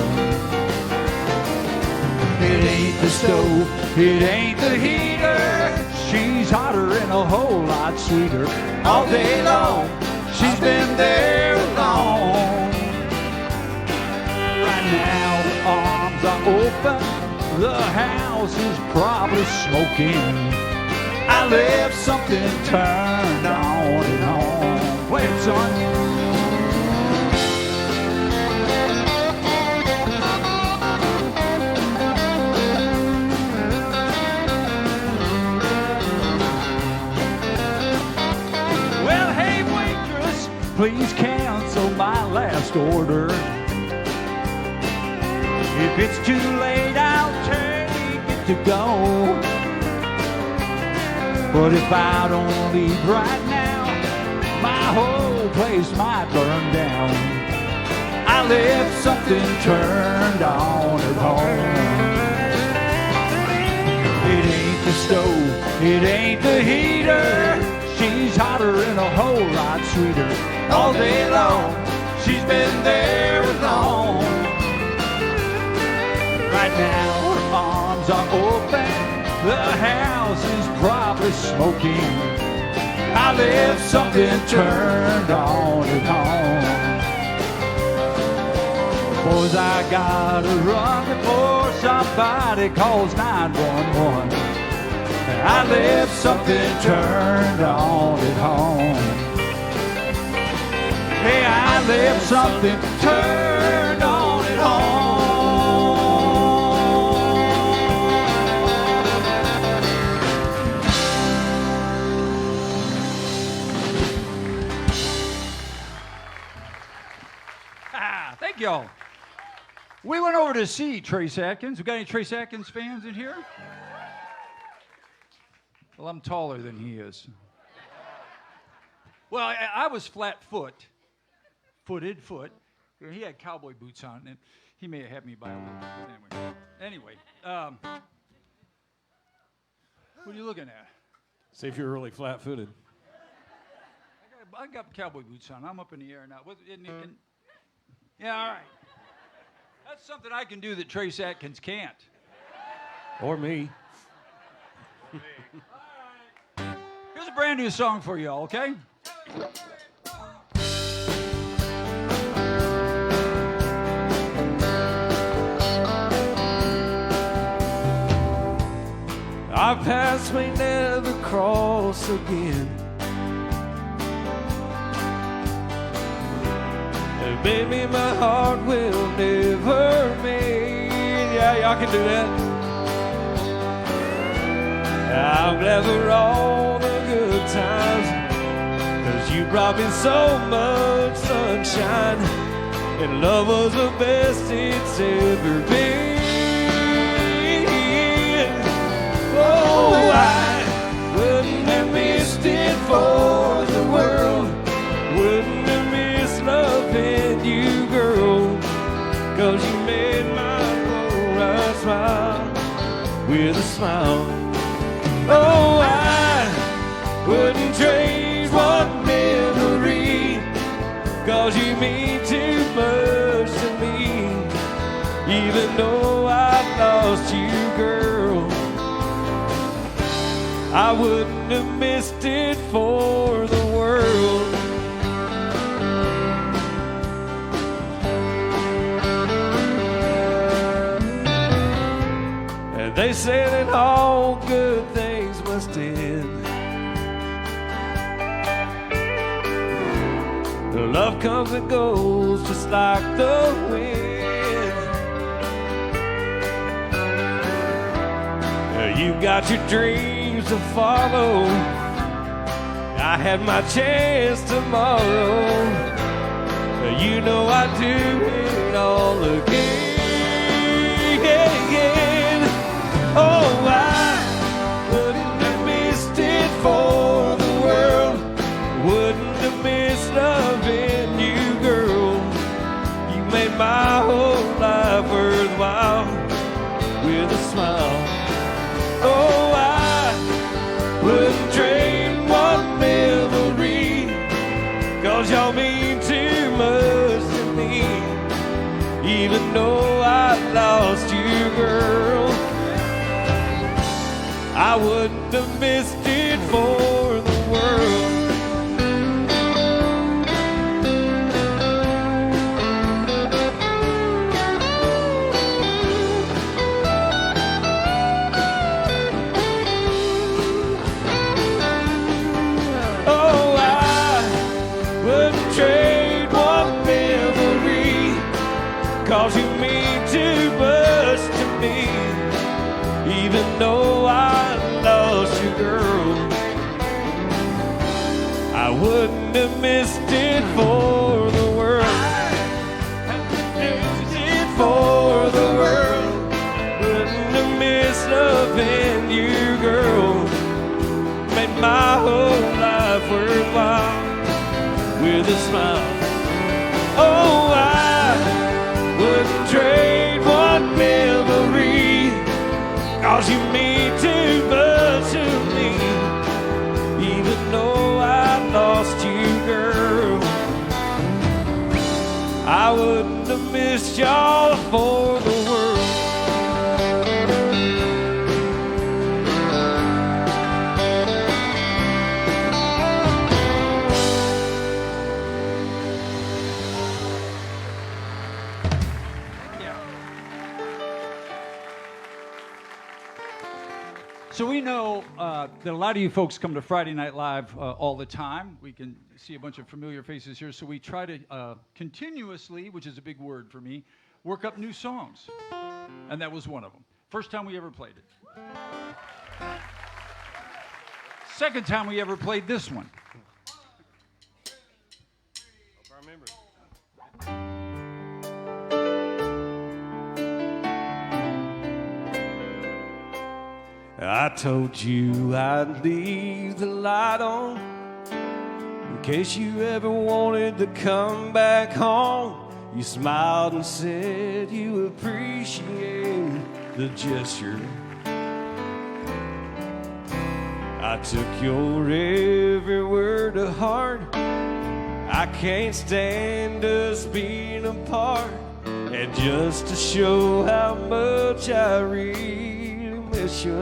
It ain't the stove, it ain't the heater. She's hotter and a whole lot sweeter. All day long, she's been there alone. Right now, the arms are open, the house is probably smoking. I left something turned on at home. Play it, son. Well, hey, waitress, please cancel my last order. If it's too late, I'll take it to go. But if I don't leave right now, my whole place might burn down. I left something turned on at home. It ain't the stove, it ain't the heater. She's hotter and a whole lot sweeter. All day long, she's been there alone. Right now, her arms are open. The house is probably smoking. I left something turned on at home. Boys, I gotta run before somebody calls 911. I left something turned on at home. Hey, I left something turned on at home. Thank y'all. We went over to see Trace Atkins. We got any Trace Atkins fans in here? Well, I'm taller than he is. Well, I was flat-footed. He had cowboy boots on, and he may have had me by a little bit. But anyway, what are you looking at? See if you're really flat-footed. I got cowboy boots on. I'm up in the air now. Yeah, all right. That's something I can do that Trace Atkins can't. Or me. All right. Here's a brand new song for y'all, okay? Our paths may never cross. cross again. And baby, my heart will never mend. Yeah, y'all can do that. I'm glad for all the good times, 'cause you brought me so much sunshine, and love was the best it's ever been. Oh, I wouldn't have missed it for the world. Wouldn't have missed loving you, girl, 'cause you made my whole life smile with a smile. Oh, I wouldn't trade one memory, 'cause you mean too much to me. Even though I've lost you, girl, I wouldn't have missed it for the world. And they say that all good things must end. The love comes and goes just like the wind. You got your dreams to follow. I had my chance tomorrow. You know I'd do it all again. Oh, I wouldn't have missed it for the world. Wouldn't have missed loving you, girl. You made my whole life worthwhile with a smile. Oh, I wouldn't trade one memory, 'cause y'all mean too much to me. Even though I lost you, girl, I wouldn't have missed it for the world. Oh, I wouldn't trade one memory, 'cause you mean too much to me. Even though I lost you, girl, I wouldn't have missed it for the world. Missed it for the world. Wouldn't have missed loving you, girl. Made my whole life worthwhile with a smile. Oh, I wouldn't trade one memory, 'cause you mean too much to me. Even though I lost you, girl, I wouldn't have missed y'all for the world. So we know that a lot of you folks come to Friday Night Live all the time. We can see a bunch of familiar faces here, so we try to continuously, which is a big word for me, work up new songs. And that was one of them. First time we ever played it. Second time we ever played this one. Hope I remember. I told you I'd leave the light on in case you ever wanted to come back home. You smiled and said you appreciate the gesture. I took your every word to heart. I can't stand us being apart. And just to show how much I really miss you,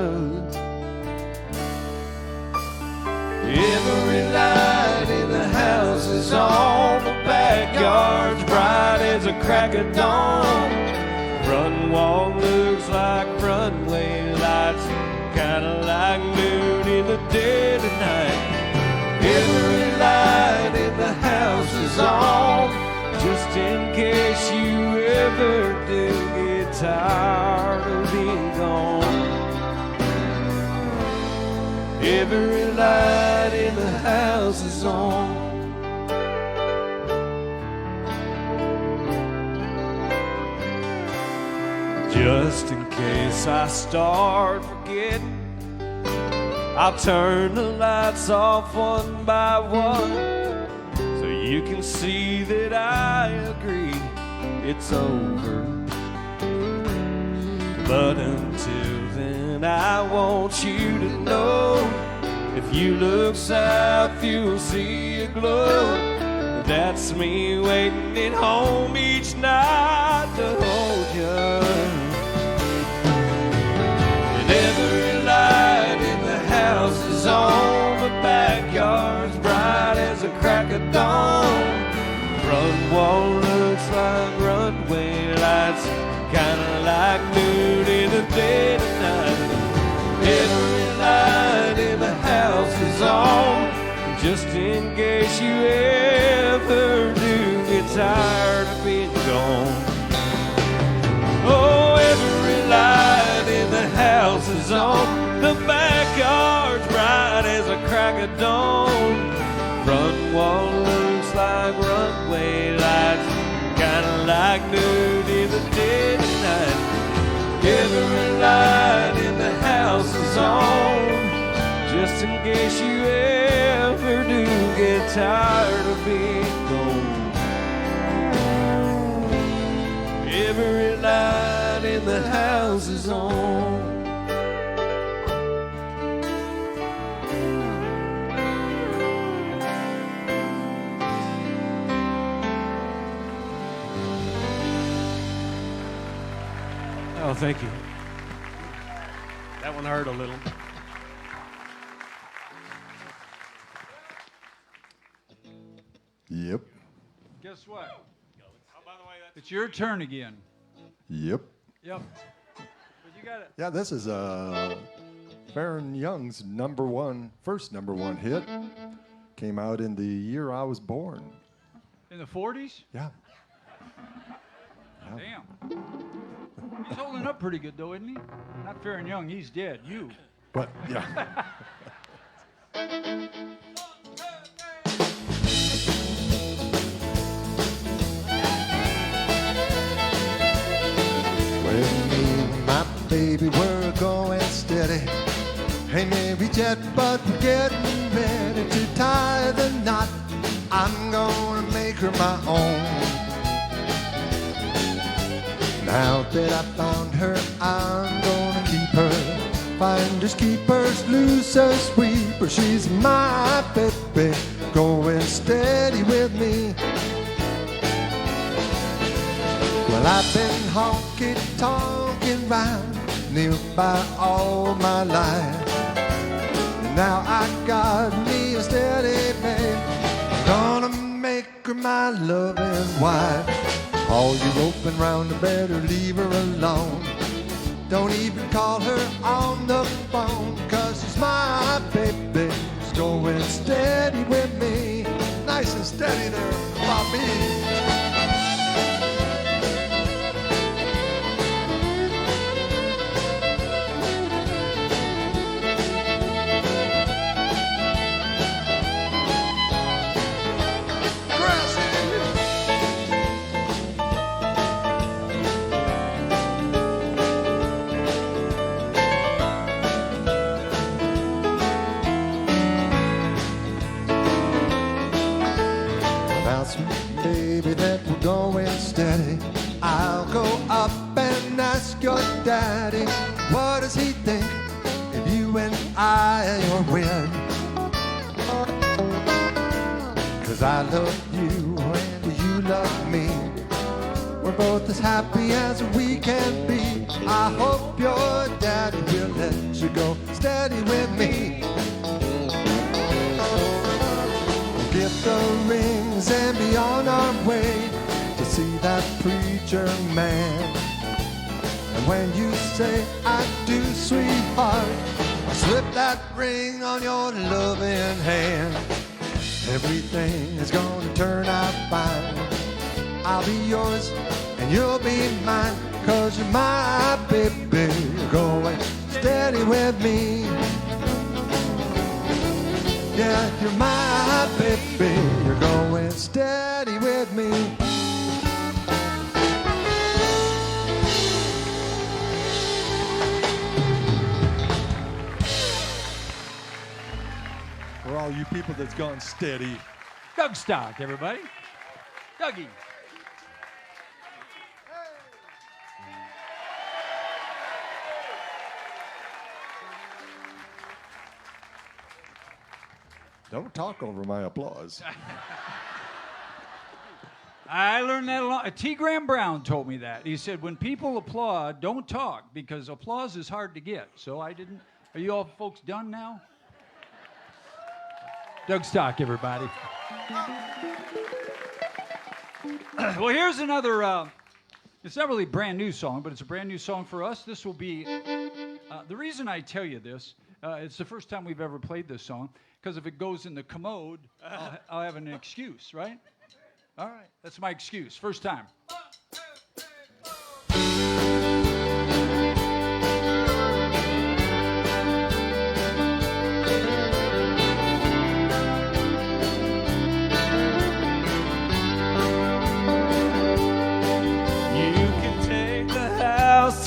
every light in the house is on, the backyard's bright as a crack of dawn. Front wall looks like runway lights, kinda like moon in the dead of night. Every light in the house is on, just in case you ever do get tired of being gone. Every light in the house is on. Just in case I start forgetting, I'll turn the lights off one by one, so you can see that I agree it's over. But until then, I want you to know, if you look south, you'll see a glow. That's me waiting at home each night to hold you. And every light in the house is on, the backyard's bright as a crack of dawn. Front wall looks like runway lights, kinda like noon in the dead of night. Every light in the house is on, just in case you ever do get tired of being gone. Oh, every light in the house is on, the backyard's bright as a crack of dawn. Front wall looks like runway lights, kinda like noon in the dead of night. Every light in the house is on, just in case you ever do get tired of being gone. Every light in the house is on. Oh, thank you. That one hurt a little. Yep. Guess what? It's your turn again. Yep. Yep. But you got it. Yeah, this is Farron Young's first number one hit. Came out in the year I was born. In the 40s? Yeah. Damn. He's holding up pretty good, though, isn't he? Not Farron Young. He's dead. You. But yeah. Well, me and my baby were going steady. Ain't maybe yet, but we're getting ready to tie the knot. I'm gonna make her my own. Now that I found her, I'm gonna keep her. Finders, keepers, losers, sweepers. She's my baby, going steady with me. Well, I've been honky-tonkin' round nearby all my life. And now I got me a steady babe. Gonna make her my loving wife. All you roping round the better leave her alone. Don't even call her on the phone, 'cause she's my baby. She's going steady with me. Nice and steady there, Bobby. Baby, that we're going steady. I'll go up and ask your daddy, what does he think if you and I are wed? 'Cause I love you and you love me. We're both as happy as we can be. I hope your daddy will let you go steady with me. Get the rings and be on our way to see that preacher man. And when you say I do, sweetheart, Slip that ring on your loving hand. Everything is gonna turn out fine. I'll be yours and you'll be mine, 'cause you're my baby. You're going steady with me. Yeah, you're my baby. You're going steady with me. For all you people that's gone steady. Doug Stock, everybody. Dougie. Don't talk over my applause. I learned that a lot. T. Graham Brown told me that. He said, when people applaud, don't talk, because applause is hard to get. So I didn't. Are you all folks done now? Doug Stock, everybody. Well, here's another, it's not really a brand new song, but it's a brand new song for us. This will be, the reason I tell you this, it's the first time we've ever played this song, because if it goes in the commode, I'll have an excuse, right? All right, that's my excuse. First time.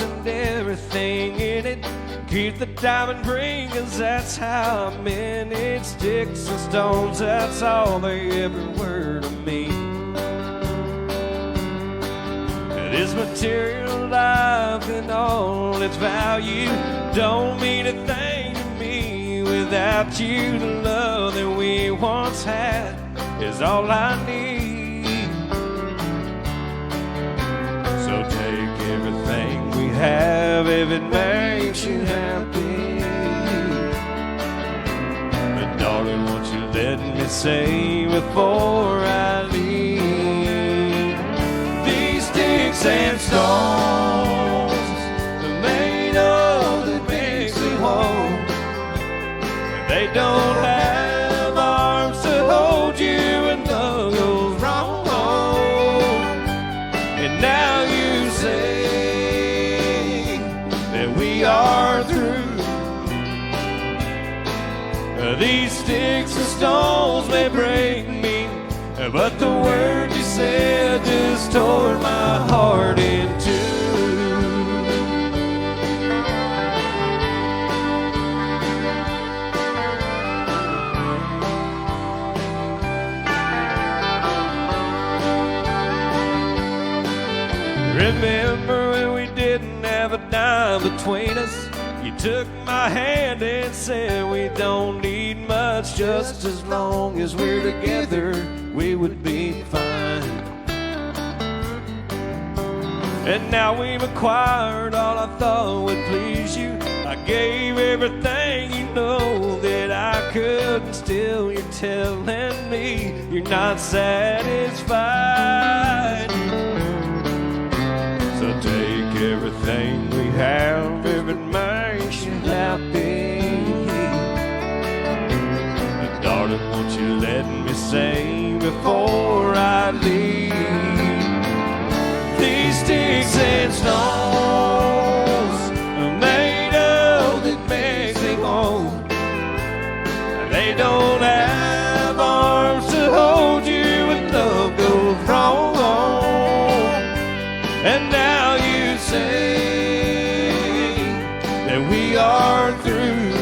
And everything in it, keep the diamond ring, 'cause that's how I meant it. Sticks and stones, that's all they ever were to me. This material life and all its value don't mean a thing to me without you. The love that we once had is all I need. So take everything we have if it makes you happy. But darling, won't you let me say before I leave, these sticks and stones are made of that makes me whole. They don't have arms to hold you when love goes wrong. And now you say that we are through. These sticks and stones may break me, but the word you said just tore my heart in two. Remember when we didn't have a dime between us? You took my hand and said we don't need much, just as long as we're together, we would be fine. And now we've acquired all I thought would please you. I gave everything, you know that I could, and still you're telling me you're not satisfied. So take everything we have if it makes you happy. And darling, won't you let me say before I leave, these sticks and stones are made of that makes me whole. They don't have arms to hold you when love goes wrong. And now you say that we are through.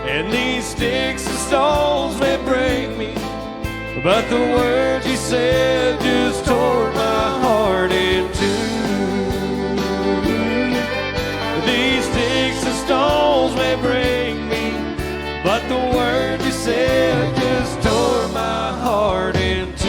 And these sticks and stones may break me, but the words you said just tore my heart in two. These sticks and stones may break me, but the words you said just tore my heart in two.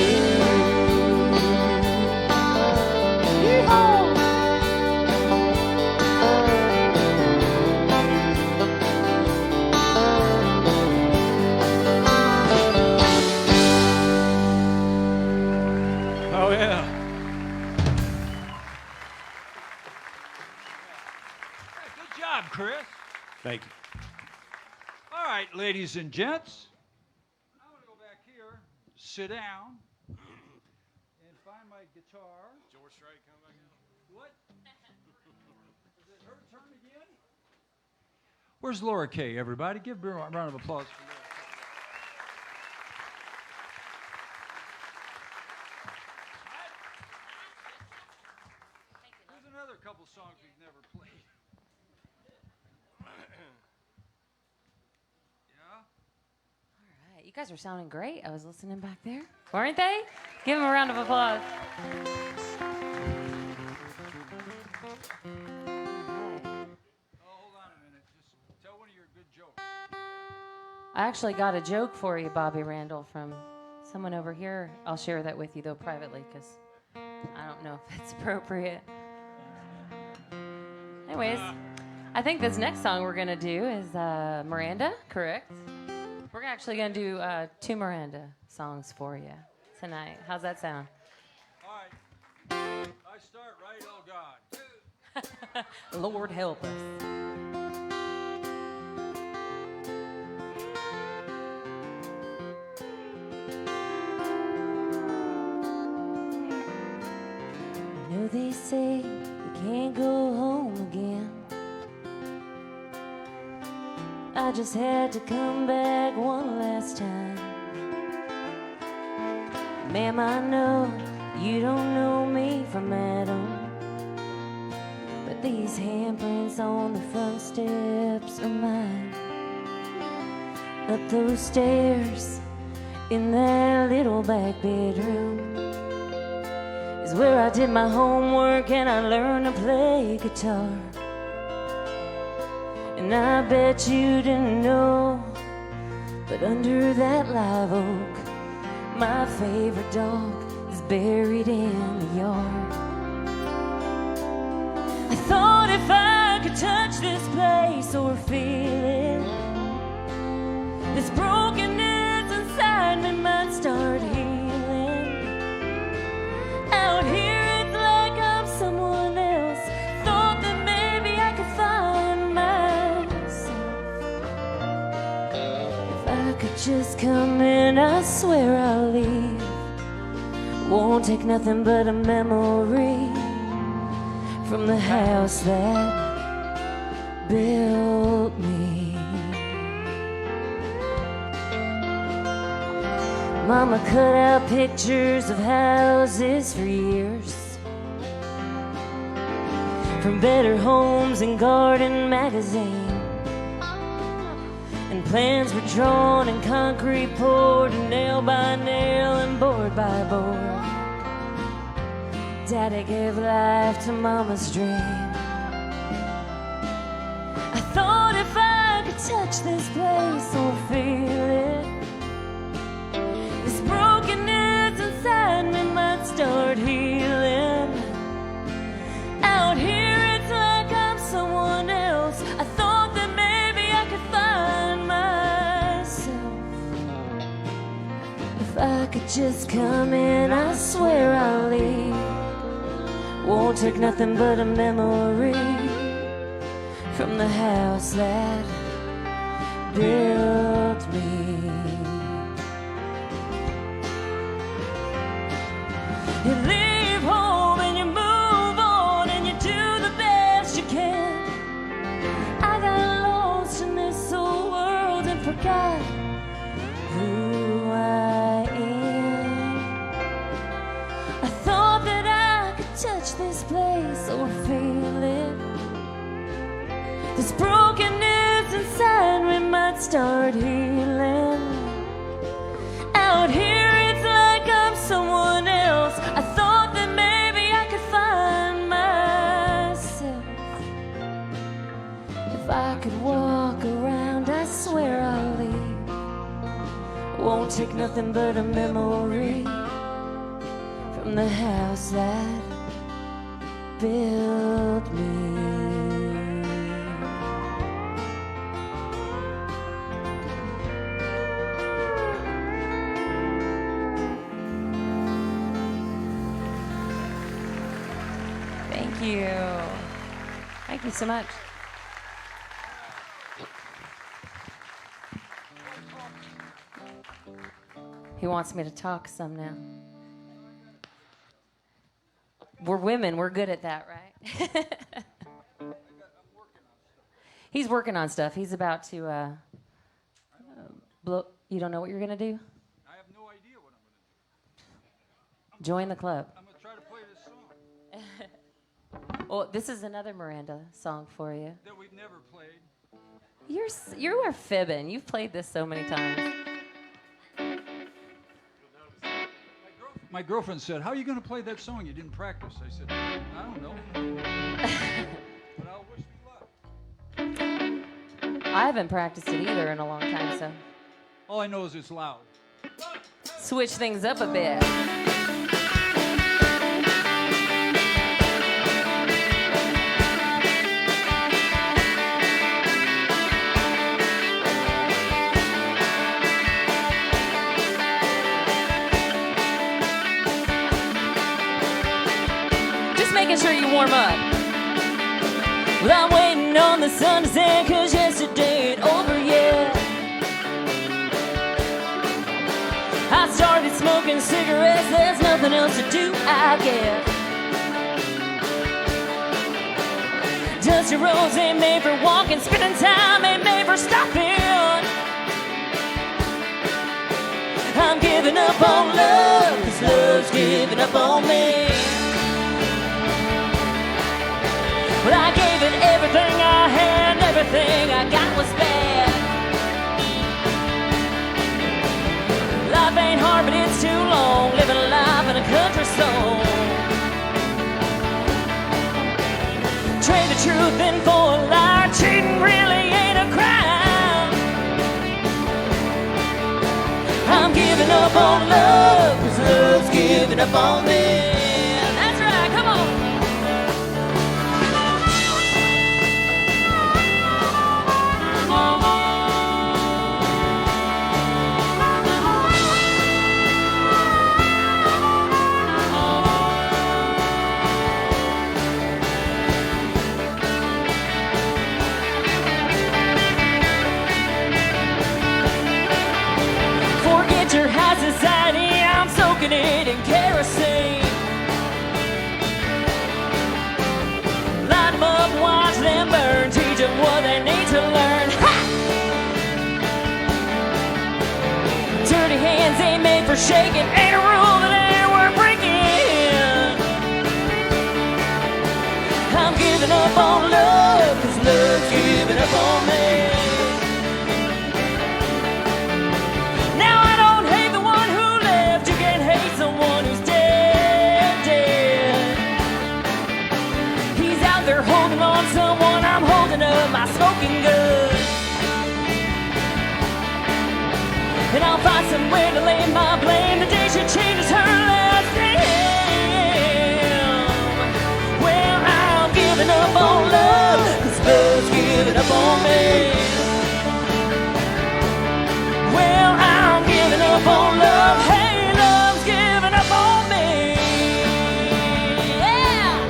Oh yeah. Good job, job, Chris. Thank you. All right, ladies and gents. I'm going to go back here, sit down, and find my guitar. George Strait, come back out. What? Is it her turn again? Where's Laura Kay, everybody? Give her a round of applause for Laura Kay. There's another couple songs we've never played. Yeah? All right, you guys are sounding great. I was listening back there. Weren't they? Give them a round of applause. Hold on a minute. Just tell one of your good jokes. I actually got a joke for you, Bobby Randall, from someone over here. I'll share that with you, though, privately, because I don't know if it's appropriate. Anyways, I think this next song we're going to do is Miranda, correct? We're actually going to do 2 Miranda songs for you tonight. How's that sound? All right. I start right, oh God. Lord help us. You know they say you can't go home again. I just had to come back one last time. Ma'am, I know you don't know me from Adam, but these handprints on the front steps are mine. Up those stairs in that little back bedroom is where I did my homework and I learned to play guitar. And I bet you didn't know, but under that live oak, my favorite dog is buried in the yard. I thought if I could touch this place or feel it, this brokenness inside me might start healing. Out here it's like I'm someone else. Thought that maybe I could find myself. If I could just come in, I swear I'll leave. Won't take nothing but a memory from the house that built me. Mama cut out pictures of houses for years, from Better Homes and Garden magazine. And plans were drawn and concrete poured, and nail by nail and board by board. Daddy gave life to Mama's dream. I thought if I could touch this place or feel it, this brokenness inside me might start healing. Out here it's like I'm someone else. I thought that maybe I could find myself. If I could just come in, I swear I'll leave. Won't take nothing but a memory from the house that built me. You leave home and you move on and you do the best you can. I got lost in this old world and forgot who I am. I thought that I could touch this place or feel it. This brokenness inside me might start healing. Out here it's like I'm someone else. I thought that maybe I could find myself. If I could walk around, I swear I'll leave. Won't take nothing but a memory from the house that built me. Thank you. Thank you so much. He wants me to talk some now. We're women. We're good at that, right? He's working on stuff. He's about to blow. You don't know what you're going to do? I have no idea what I'm going to do. Join the club. I'm going to try to play this song Well, this is another Miranda song for you. that we've never played. You are fibbing. You've played this so many times. My girlfriend said, "How are you going to play that song? You didn't practice." I said, "I don't know." But I'll wish me luck. I haven't practiced it either in a long time, so All I know is it's loud. switch things up a bit. Just making sure you warm up. Well, I'm waiting on the sun to set, 'cause yesterday ain't over yet. I started smoking cigarettes, there's nothing else to do, I guess. Dusty roads ain't made for walking, spending time ain't made for stopping. I'm giving up on love, 'cause love's giving up on me. But I gave it everything I had, and everything I got was bad. Life ain't hard, but it's too long, living a life in a country song. Trade the truth in for a lie, cheating really ain't a crime. I'm giving up on love, 'cause love's giving up on me. That's right, come on. Forget your high society, I'm soaking it in kerosene. Light 'em up, watch them burn, teach them what they need to learn. Ha! Dirty hands ain't made for shaking, ain't a rule that ain't worth breaking. I'm giving up on love, 'cause love's giving up on me. Now I don't hate the one who left, you can't hate someone who's dead, dead. He's out there holding on someone, I'm holding up my smoking gun. And I'll find somewhere to lay my blame the day she changes her last name. Well, I'm giving up on love, 'cause love's giving up on me. Well, I'm giving up on love, hey, love's giving up on me. Yeah!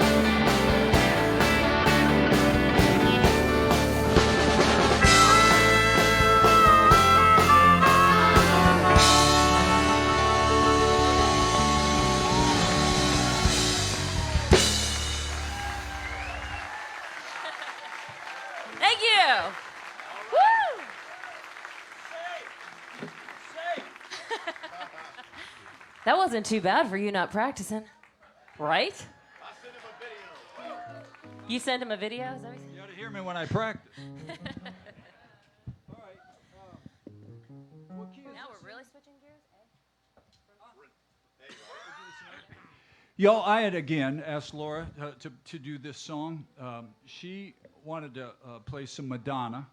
Thank you. Woo! That wasn't too bad for you not practicing, right? You sent him a video? Is that what you said? You got to hear me when I practice. All right. What key is Now this? we're really switching gears? Yo, I had again asked Laura to do this song. She wanted to play some Madonna.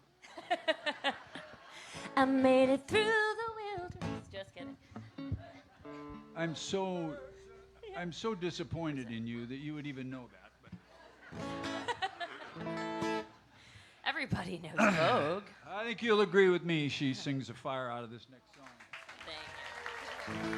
I made it through the wilderness. Just kidding. I'm so disappointed in you that you would even know that. But Everybody knows Vogue. I think you'll agree with me. She sings the fire out of this next song. Thank you.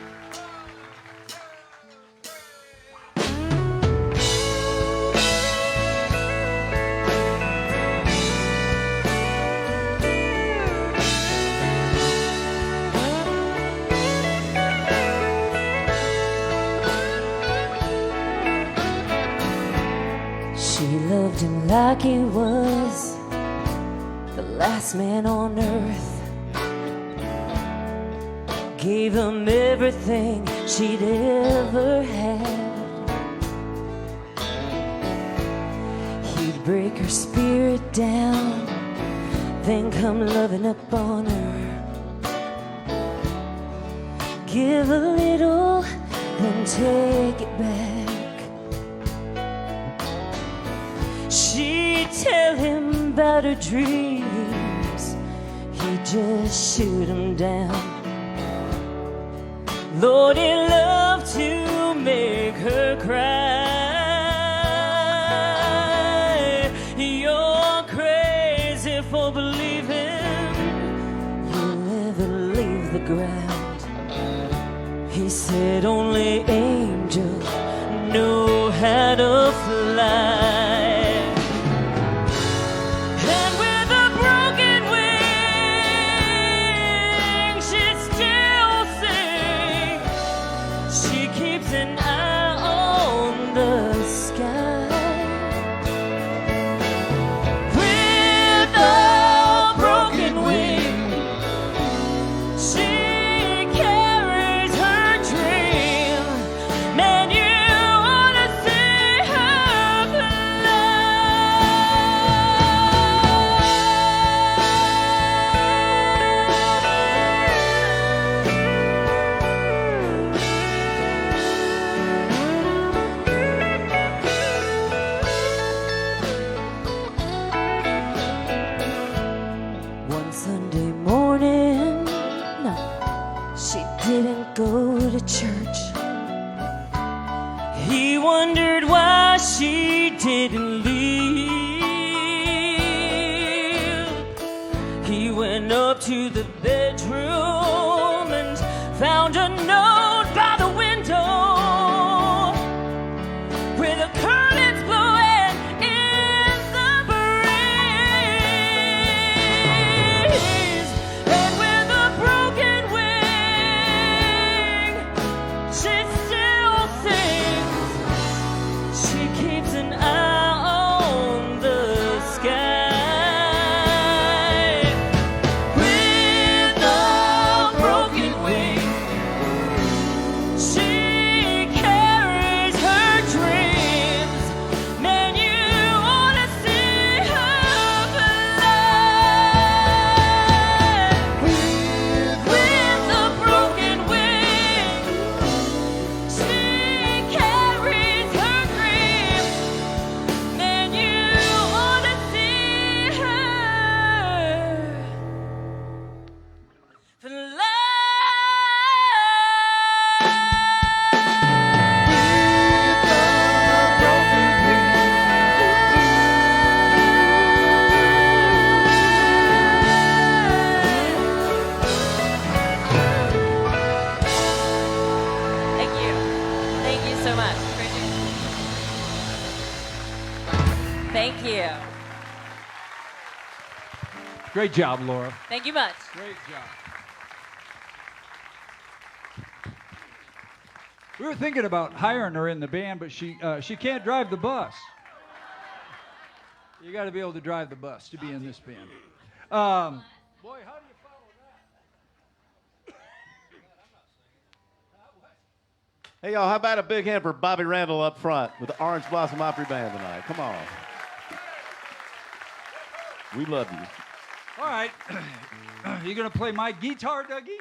She loved him like he was the last man on earth. Gave him everything she'd ever had. He'd break her spirit down, then come loving up on her. Give a little, then take it back. She'd tell him about her dreams, he'd just shoot them down. Lord, he loved to make her cry. You're crazy for believing you'll ever leave the ground. He said only angels know how to fly. And with a broken wing, she still sings. She keeps an eye on the sky. With a broken wing, she carries her dream. Man, you ought to see her One Sunday morning, no, she didn't go to church. He wondered why she didn't leave. He went up to the bedroom and found a note by the window with the curtains blowing in the breeze. And with a broken wing, she still sings. She keeps an eye on the sky. With a broken wing, she carries her dreams. Man, you ought to see her fly. With a broken wing, she carries her dreams. Man, you ought to see her fly. Thank you. Thank you so much. Thank you. Great job, Laura. Thank you much. Great job. We were thinking about hiring her in the band, but she can't drive the bus. You got to be able to drive the bus to be in this band. Boy, how do you follow that? Hey, y'all, how about a big hand for Bobby Randall up front with the Orange Blossom Opry Band tonight? Come on. We love you. All right. You going to play my guitar, Dougie?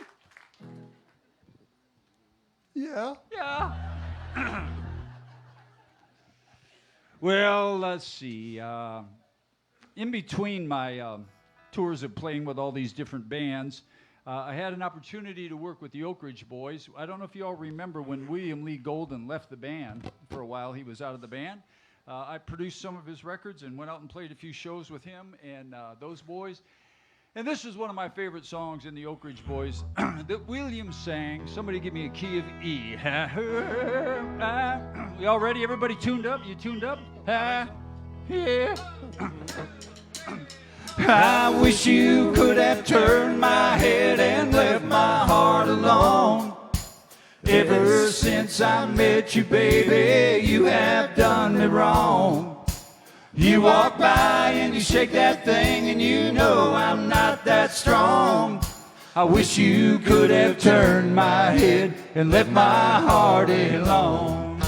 Yeah. Yeah. Well, let's see. In between my tours of playing with all these different bands, I had an opportunity to work with the Oak Ridge Boys. I don't know if you all remember when William Lee Golden left the band for a while. He was out of the band. I produced some of his records and went out and played a few shows with him and those boys. And this is one of my favorite songs in the Oak Ridge Boys that William sang. Somebody give me a key of E. We all ready? Everybody tuned up? You tuned up? Yeah. I wish you could have turned my head and left my heart alone. Ever since I met you, baby, you have done me wrong. You walk by and you shake that thing and you know I'm not that strong. I wish you could have turned my head and left my heart alone.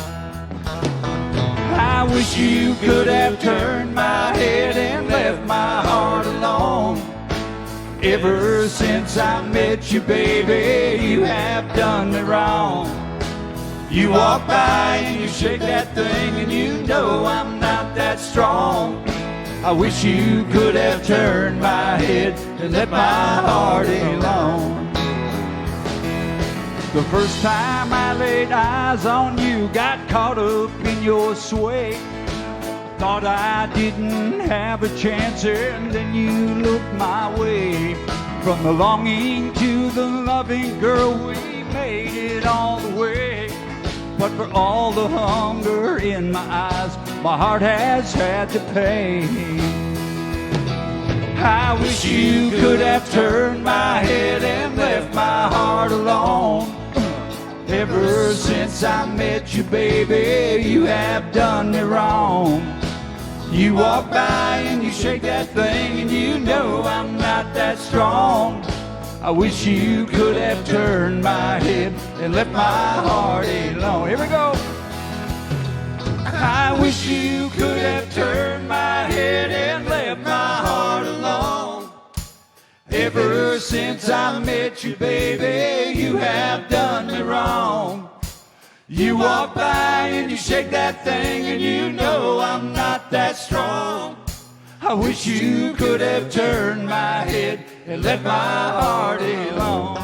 I wish you could have turned my head and left my heart alone. Ever since I met you, baby, you have done me wrong. You walk by and you shake that thing and you know I'm not that strong. I wish you could have turned my head and let my heart alone. The first time I laid eyes on you, got caught up in your sway. Thought I didn't have a chance, and then you looked my way. From the longing to the loving, girl, we made it all the way. But for all the hunger in my eyes, my heart has had to pay. I wish you could have turned my head and left my heart alone. Ever since I met you, baby, you have done me wrong. You walk by and you shake that thing and you know I'm not that strong. I wish you could have turned my head and left my heart alone. Here we go. I wish you could have turned my head and left my heart alone. Ever since I met you, baby, you have done me wrong. You walk by and you shake that thing and you know I'm not that strong. I wish you could have turned my head and left my heart alone.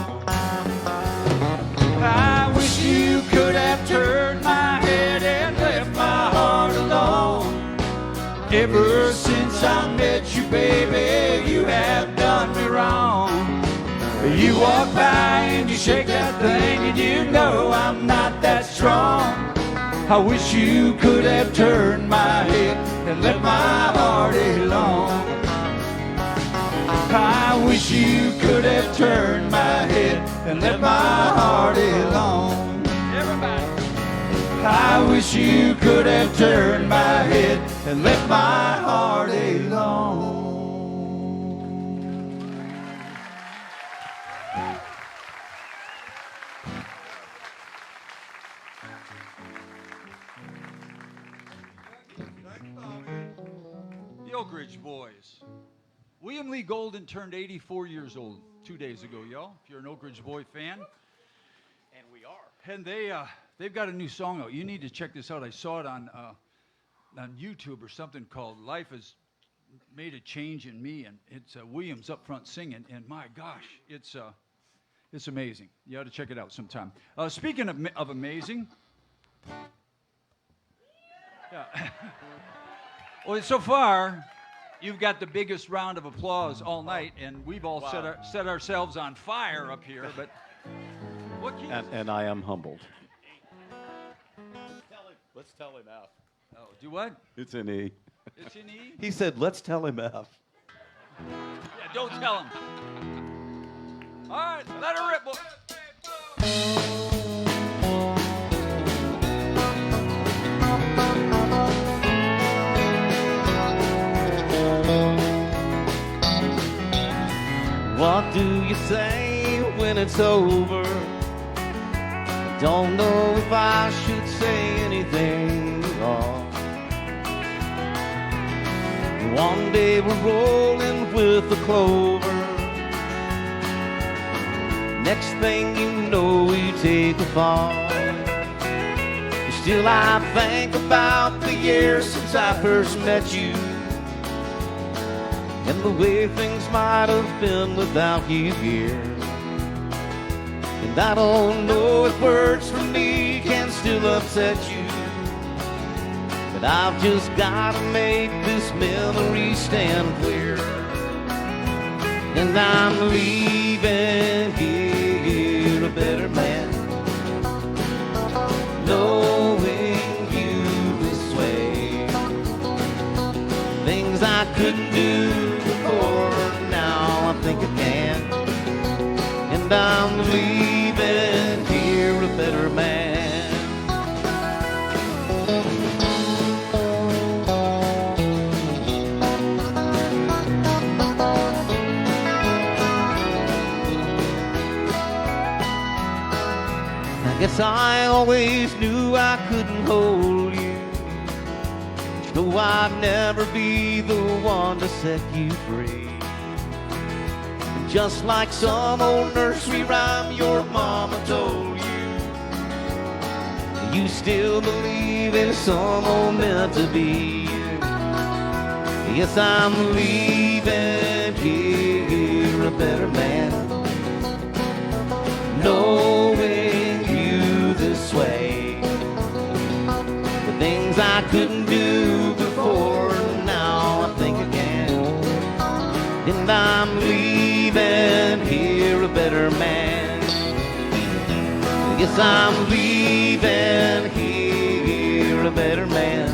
I wish you could have turned my head and left my heart alone. Ever since I met you, baby, you have done me wrong. You walk by and you shake that thing and you know I'm not that strong. I wish you could have turned my head and left my heart alone. I wish you could have turned my head and left my heart alone. Everybody. I wish you could have turned my head and left my heart alone. The Oak Ridge Boys. William Lee Golden turned 84 years old 2 days ago, y'all. If you're an Oak Ridge Boy fan. And we are. And they've got a new song out. You need to check this out. I saw it on YouTube or something called "Life Has Made a Change in Me," and it's Williams up front singing. And my gosh, it's amazing. You ought to check it out sometime. Speaking of amazing, yeah. Well, so far, you've got the biggest round of applause all night, and we've all set ourselves on fire up here. But what keeps And I am humbled. Let's tell him F. Oh, do what? It's an E. It's in E? He said, let's tell him F. Yeah, don't tell him. All right, let her rip, boy. What do you say when it's over? I don't know if I should say anything wrong. One day we're rolling with the clover. Next thing you know, we take a fall. Still I think about the years since I first met you, and the way things might have been without you here. And I don't know if words from me can still upset you, but I've just gotta make this memory stand clear. And I'm leaving here a better man, knowing you this way. Things I couldn't do before, now I think I can. And I'm leaving here a better man. Yes, I always knew I couldn't hold you. Though I'd never be the one to set you free. And just like some old nursery rhyme your mama told you, you still believe in some old meant to be. Yes, I'm leaving here a better man, knowing you this way. The things I couldn't do before, now I think again. And I'm leaving here a better man. Yes, I'm leaving here a better man,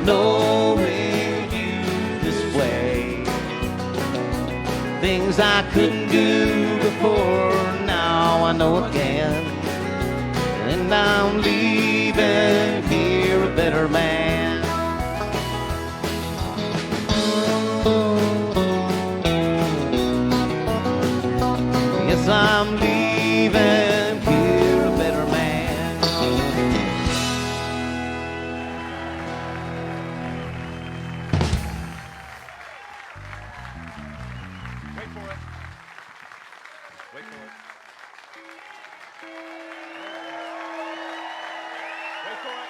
knowing you this way. Things I couldn't do before, now I know again. And I'm leaving here a better man. Yes, I'm leaving here a better man. Wait for it. Wait for it. Wait for it.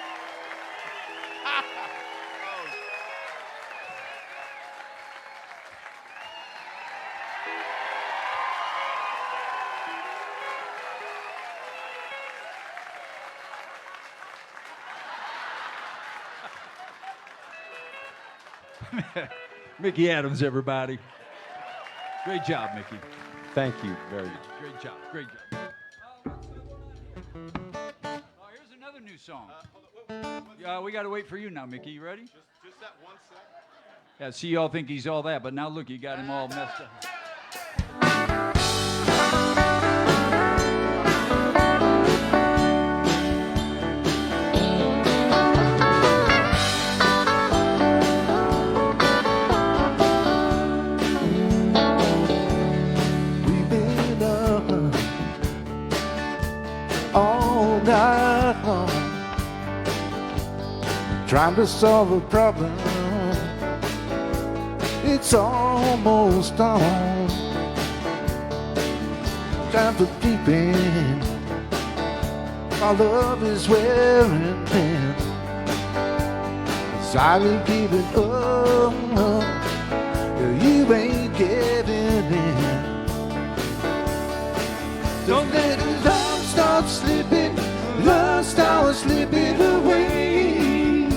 Mickey Adams, everybody. Great job, Mickey. Thank you very much. Great job. Great job. Oh, here's another new song. Yeah, we got to wait for you now, Mickey. You ready? Just that 1 second. Yeah, see, y'all think he's all that, but now look, you got him all messed up. We've been up all night long trying to solve a problem. It's almost on. Time for keeping our love is wearing thin. Silent keeping up, you ain't giving in. Don't let love start slipping, love start slipping away.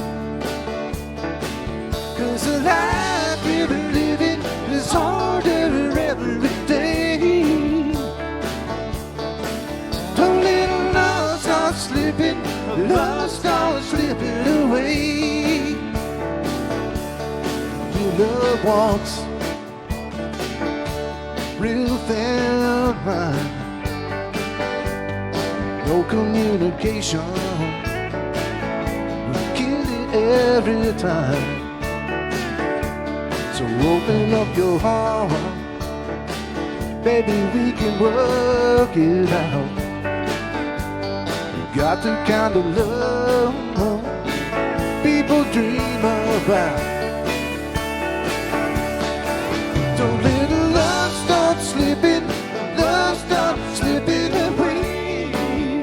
'Cause the life we've been living is harder every day. Don't let love start slipping, love start slipping away. Your love walks real thin line. No communication, we kill it every time. So open up your heart, baby, we can work it out. You got the kind of love people dream about. Don't let love start slipping, love start slipping away.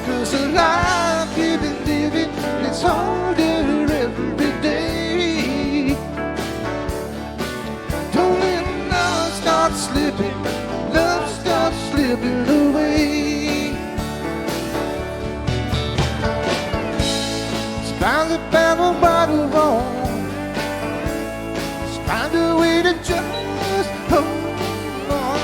'Cause the life you've been living is harder every day. Don't let love start slipping, love start slipping away. It's time to battle right or wrong. It's find a way to just hold on.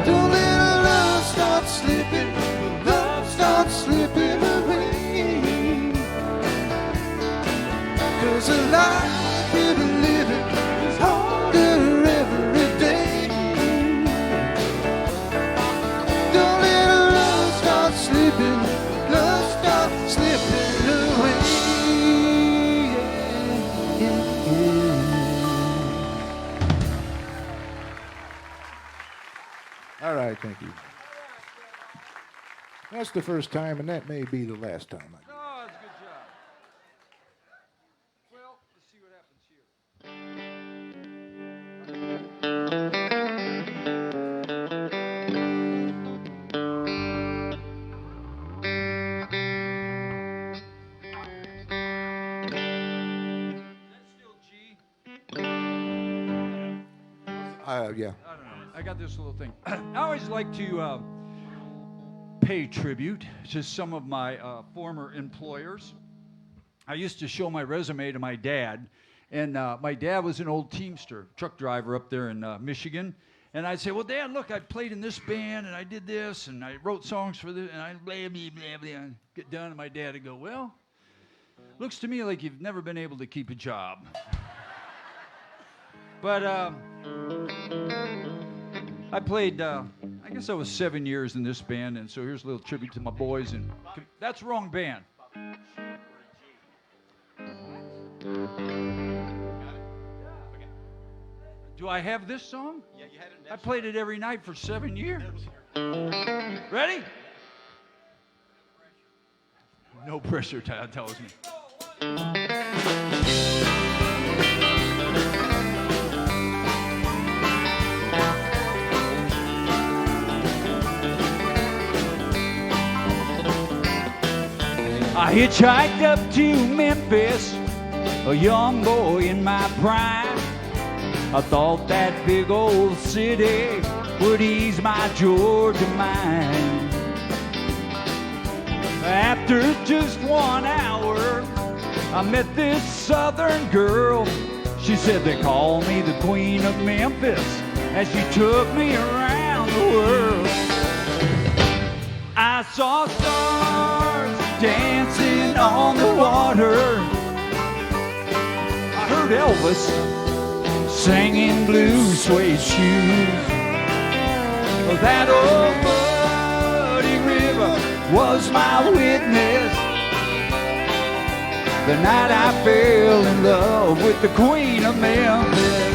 Don't let love start slipping, love start slipping away. 'Cause the life we've been living is harder every day. slipping away. All right, thank you. That's the first time, and that may be the last time. Oh, that's a good job. Well, let's see what happens here. Is that still G? Yeah. I don't know. I got this little thing. I always like to pay tribute to some of my former employers. I used to show my resume to my dad, and my dad was an old Teamster, truck driver up there in Michigan. And I'd say, well, Dad, look, I played in this band, and I did this, and I wrote songs for this, and I blah, blah, blah, blah. And get done, and my dad would go, well, looks to me like you've never been able to keep a job. But I played, I guess I was 7 years in this band, and so here's a little tribute to my boys. And that's wrong band. Do I have this song? Yeah, you had it. I played it every night for 7 years. Ready? No pressure, Todd tells me. I hitchhiked up to Memphis, a young boy in my prime. I thought that big old city would ease my Georgia mind. After just 1 hour, I met this southern girl. She said they call me the Queen of Memphis, as she took me around the world. I saw stars dancing on the water. I heard Elvis singing blue suede shoes. That old muddy river was my witness the night I fell in love with the Queen of Memphis.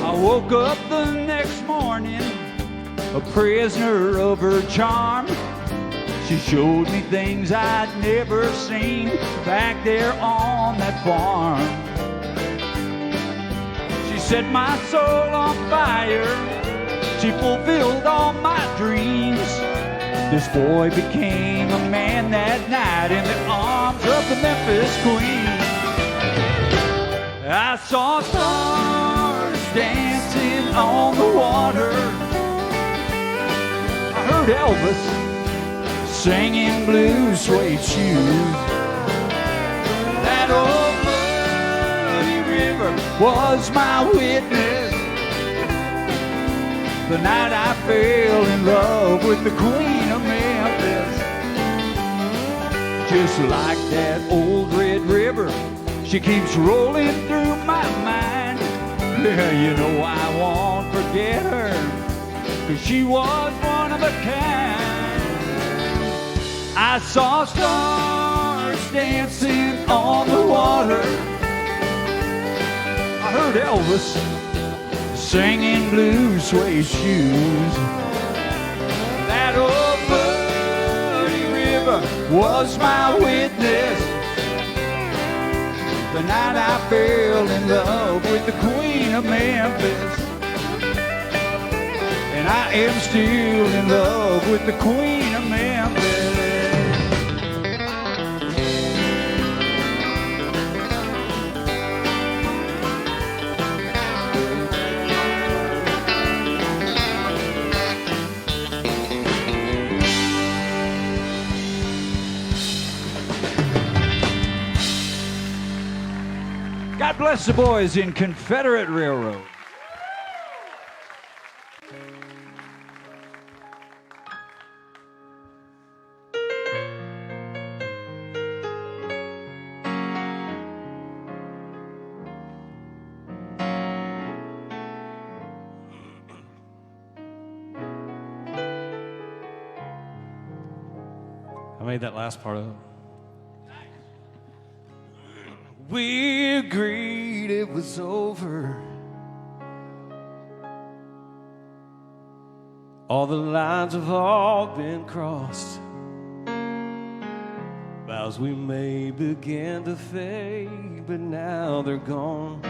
I woke up the next morning, a prisoner of her charm. She showed me things I'd never seen back there on that farm. She set my soul on fire. She fulfilled all my dreams. This boy became a man that night in the arms of the Memphis Queen. I saw stars dancing on the water. I heard Elvis singing blue suede shoes. That old muddy river was my witness the night I fell in love with the Queen of Memphis. Just like that old red river, she keeps rolling through my mind. Yeah, you know I won't forget her, 'cause she was one of a kind. I saw stars dancing on the water. I heard Elvis singing blue suede shoes. That old muddy river was my witness the night I fell in love with the Queen of Memphis. And I am still in love with the Queen of Memphis. God bless the boys in Confederate Railroad. I made that last part up. We agreed it was over. All the lines have all been crossed. Vows we made began to fade, but now they're gone.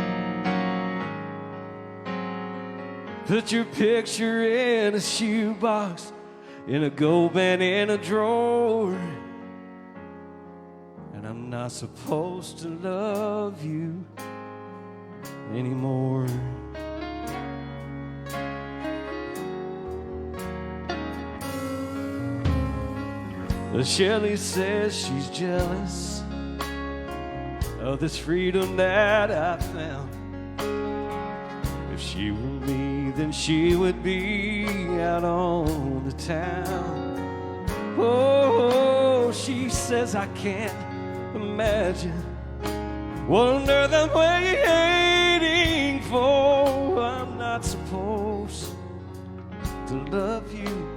Put your picture in a shoebox, in a gold band in a drawer. And I'm not supposed to love you anymore. Shelley says she's jealous of this freedom that I found. If she were me, then she would be out on the town. Oh, she says I can't imagine what on earth I'm waiting for. I'm not supposed to love you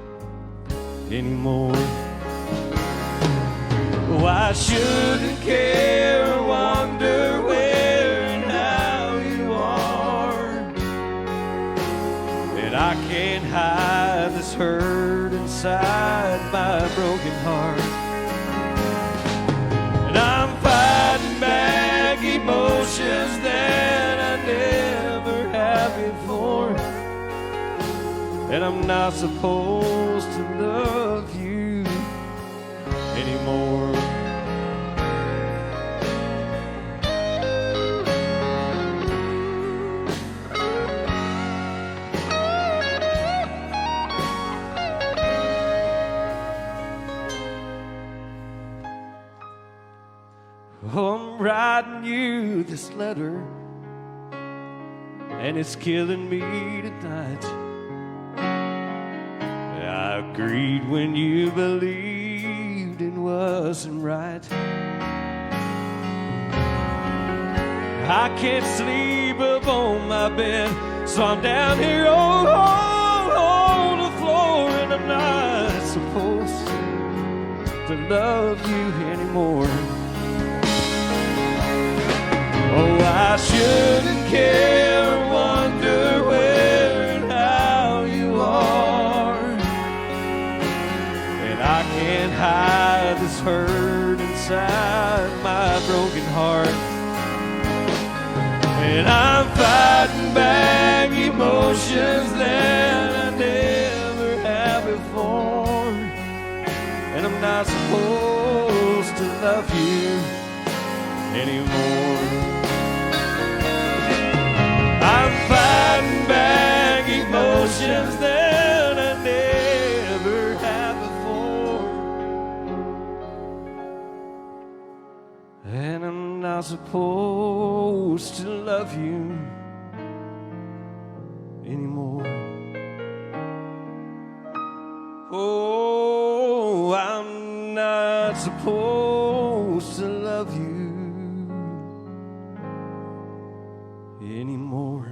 anymore. Oh, I shouldn't care or wonder where and how you are. And I can't hide this hurt inside my broken heart. And I'm fighting back emotions that I never had before. And I'm not supposed to love you anymore. Oh, I'm writing you this letter, and it's killing me tonight. I agreed when you believed it wasn't right. I can't sleep up on my bed, so I'm down here on the floor, and I'm not supposed to love you anymore. Oh, I shouldn't care or wonder where and how you are. And I can't hide this hurt inside my broken heart. And I'm fighting back emotions that I never had before. And I'm not supposed to love you anymore. I'm fighting back emotions that I never had before. And I'm not supposed to love you anymore. Oh, I'm not supposed to love you anymore.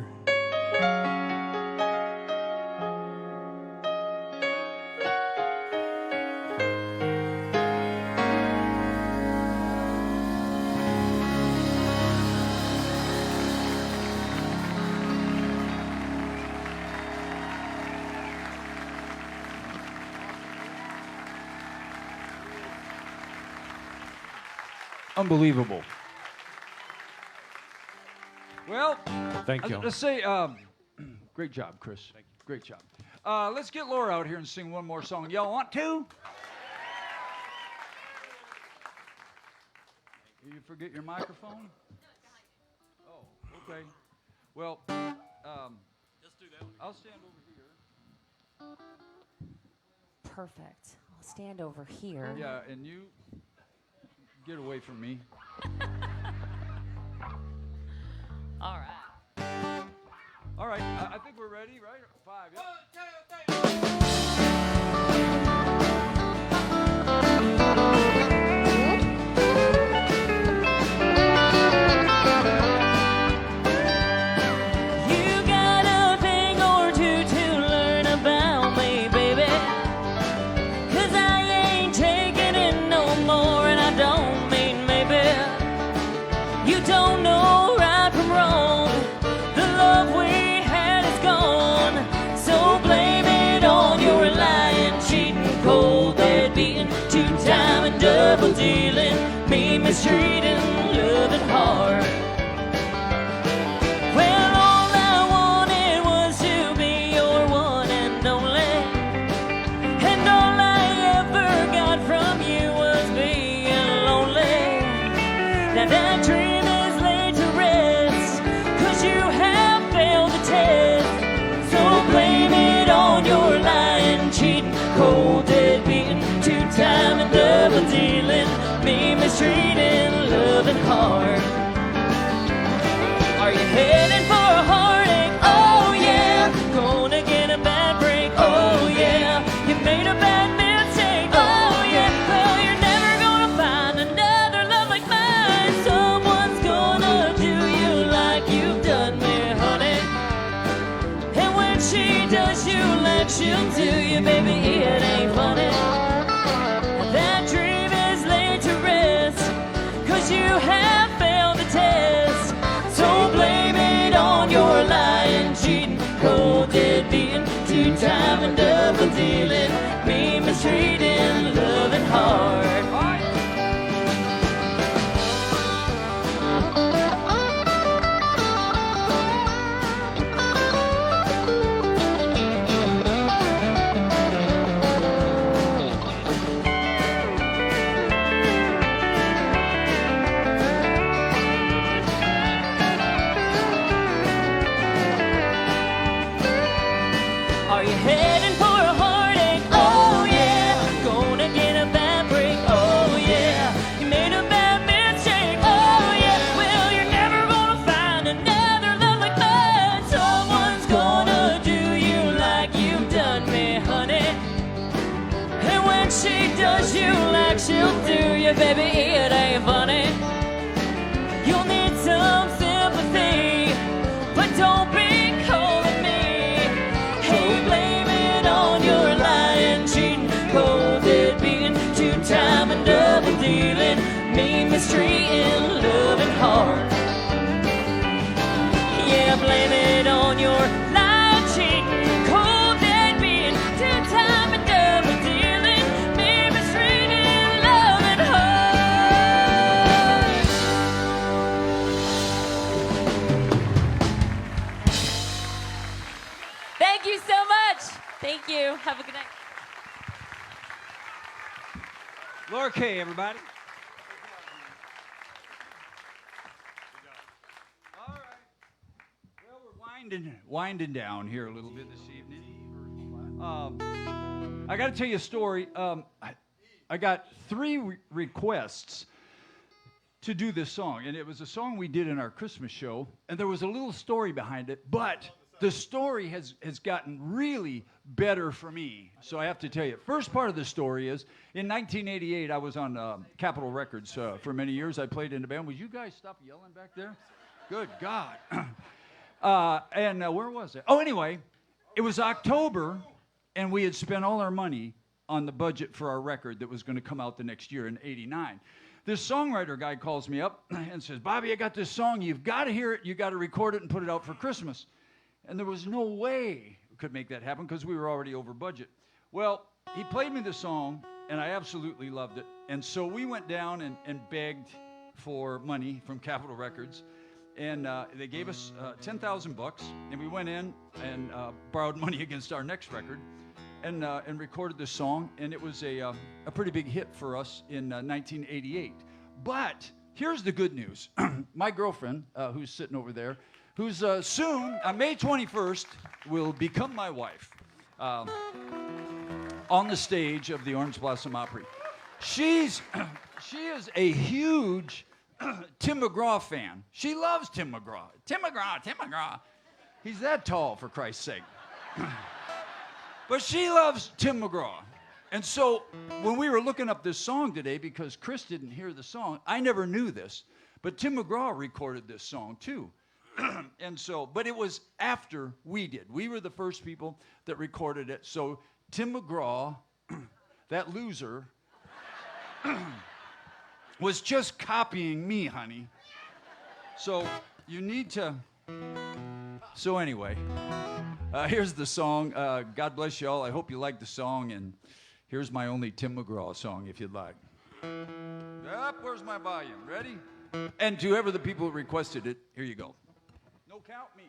Unbelievable. Well, Thank you. let's say, great job, Chris. Great job. Let's get Laura out here and sing one more song. Y'all want to? You forget your microphone? Oh, okay. Well, let's do that one. I'll stand over here. Perfect. I'll stand over here. Yeah, and you get away from me. All right. All right, I think we're ready, right? 5, yeah. 1, 2, 3. You got a thing or two to learn about me, baby. 'Cause I ain't taking in no You don't know right from wrong. The love we had is gone. So blame it on your lying, cheating, cold, deadbeating, two-time and double dealing, me mistreating, loving hard. Well, all I wanted was to be your one and only, and all I ever got from you was being lonely. Now that dream is laid to rest, 'cause you have failed the test. So blame it on your lying, cheating, cold, deadbeating, two-time and double dealing, me mistreating, loving hard. Are you heading for a heartache? Oh yeah. Gonna get a bad break? Oh yeah. You made a bad mistake? Oh yeah. Well, you're never gonna find another love like mine. Someone's gonna do you like you've done me, honey. And when she does you like she'll do you, baby, it ain't funny. That dream is laid to rest, 'cause you have failed the test. So blame it on your lying, cheating, cold, deadbeating, two-time and double dealing, me mistreating, loving hard. Are you heading for a heartache? Oh yeah. Gonna get a bad break? Oh yeah. You made a bad mistake? Oh yeah. Well, you're never gonna find another love like mine. Someone's gonna do you like you've done me, honey. And when she does you like she'll do you, baby, it ain't funny. You'll need some sympathy, but don't be calling me. Hey, blame it on your lying, cheating, cold, deadbeating, two-time and double dealing, me mistreating, loving hard. Yeah, blame it on your lying, cheating, cold, deadbeating, two-time and double dealing, me mistreating, loving hard. Thank you so much. Thank you. Have a good night. Laura Kay, everybody. All right. Well, we're winding down here a little bit this evening. I got to tell you a story. I got 3 requests to do this song, and it was a song we did in our Christmas show, and there was a little story behind it, but the story has gotten really better for me, so I have to tell you. First part of the story is, in 1988, I was on Capitol Records for many years. I played in a band. Would you guys stop yelling back there? Good God. And where was it? Oh, anyway, it was October, and we had spent all our money on the budget for our record that was going to come out the next year in '89. This songwriter guy calls me up and says, Bobby, I got this song. You've got to hear it. You got to record it and put it out for Christmas. And there was no way we could make that happen because we were already over budget. Well, he played me the song, and I absolutely loved it. And so we went down and begged for money from Capitol Records. And they gave us $10,000, and we went in and borrowed money against our next record and recorded this song. And it was a pretty big hit for us in 1988. But here's the good news. My girlfriend, who's sitting over there, who's soon, on May 21st, will become my wife on the stage of the Orange Blossom Opry. She is a huge Tim McGraw fan. She loves Tim McGraw. Tim McGraw. He's that tall, for Christ's sake. But she loves Tim McGraw. And so when we were looking up this song today, because Chris didn't hear the song, I never knew this, but Tim McGraw recorded this song too. And so, but it was after we did. We were the first people that recorded it. So Tim McGraw, that loser, was just copying me, honey. So you need to. So anyway, here's the song. God bless y'all. I hope you like the song. And here's my only Tim McGraw song, if you'd like. Up, where's my volume? Ready? And to whoever the people who requested it, here you go. No count me.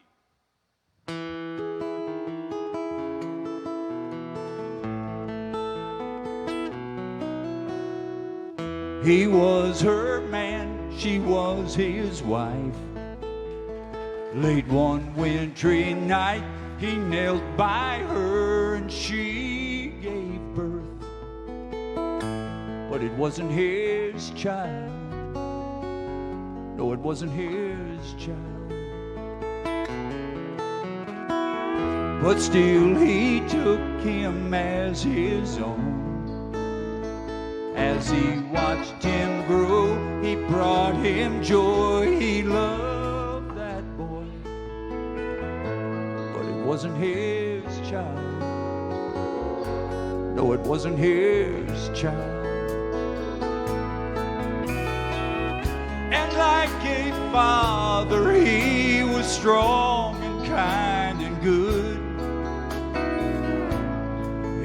He was her man, she was his wife. Late one wintry night, he knelt by her and she gave birth. But it wasn't his child. No, it wasn't his child. But still he took him as his own. As he watched him grow, he brought him joy. He loved that boy, but it wasn't his child. No, it wasn't his child. And like a father, he was strong and kind and good.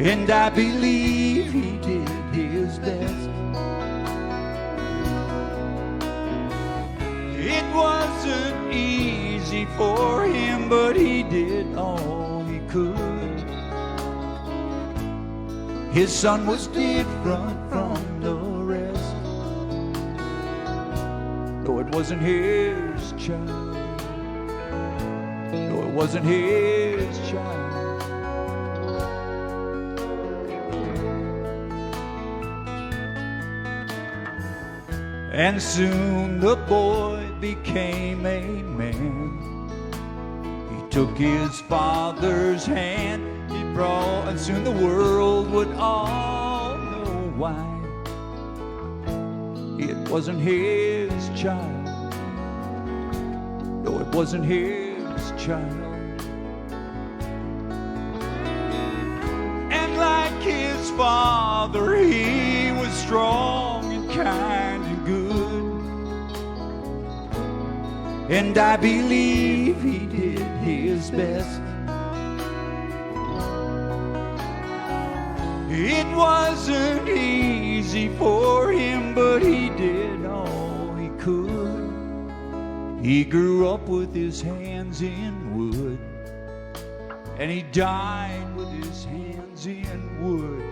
And I believe he did his best. It wasn't easy for him, but he did all he could. His son was different from the rest. No, it wasn't his child. No, it wasn't his child. And soon the boy became a man. He took his father's hand, he brought, and soon the world would all know why. It wasn't his child. No, it wasn't his child. And like his father, he was strong and kind and good. And I believe he did his best. It wasn't easy for him, but he did all he could. He grew up with his hands in wood, and he died with his hands in wood.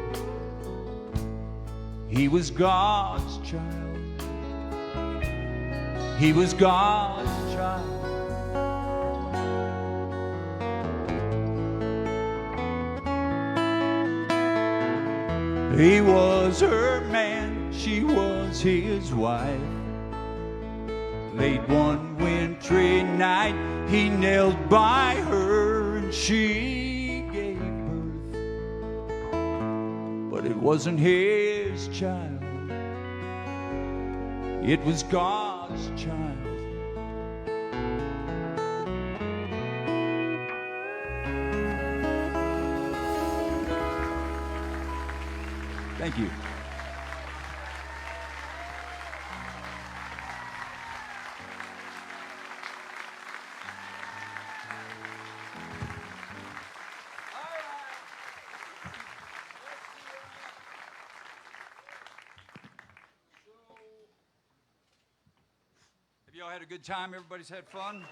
He was God's child. He was God's child. He was her man, she was his wife. Late one wintry night, he knelt by her and she gave birth. But it wasn't his child. It was God's child. Thank you. Have y'all had a good time? Everybody's had fun?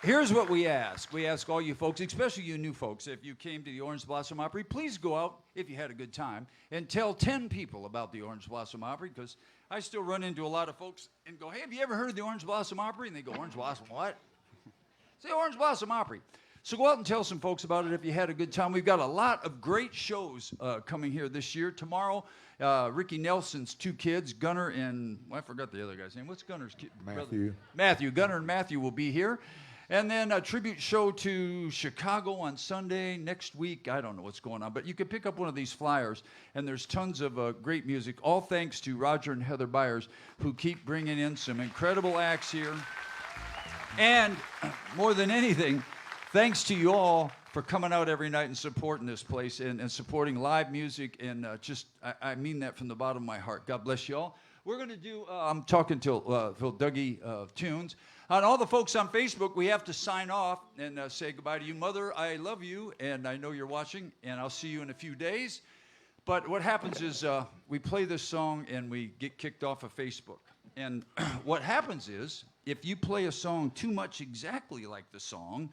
Here's what we ask. We ask all you folks, especially you new folks, if you came to the Orange Blossom Opry, please go out, if you had a good time, and tell 10 people about the Orange Blossom Opry, because I still run into a lot of folks and go, hey, have you ever heard of the Orange Blossom Opry? And they go, Orange Blossom what? Say Orange Blossom Opry. So go out and tell some folks about it if you had a good time. We've got a lot of great shows coming here this year. Tomorrow, Ricky Nelson's two kids, Gunnar and, well, I forgot the other guy's name. What's Gunnar's kid? Matthew. Matthew. Gunnar and Matthew will be here. And then a tribute show to Chicago on Sunday. Next week, I don't know what's going on, but you can pick up one of these flyers, and there's tons of great music, all thanks to Roger and Heather Byers, who keep bringing in some incredible acts here. And more than anything, thanks to you all for coming out every night and supporting this place and supporting live music. And I mean that from the bottom of my heart. God bless you all. We're going to do, I'm talking till Dougie tunes. And all the folks on Facebook, we have to sign off and say goodbye to you. Mother, I love you, and I know you're watching, and I'll see you in a few days. But what happens is we play this song, and we get kicked off of Facebook. And what happens is, if you play a song too much exactly like the song,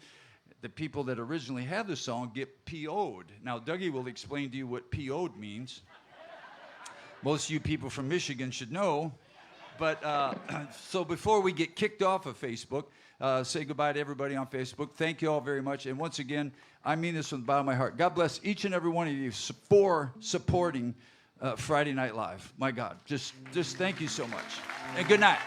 the people that originally had the song get PO'd. Now, Dougie will explain to you what PO'd means. Most of you people from Michigan should know. But so before we get kicked off of Facebook, say goodbye to everybody on Facebook. Thank you all very much. And once again, I mean this from the bottom of my heart. God bless each and every one of you for supporting Friday Night Live. My God, just thank you so much. And good night.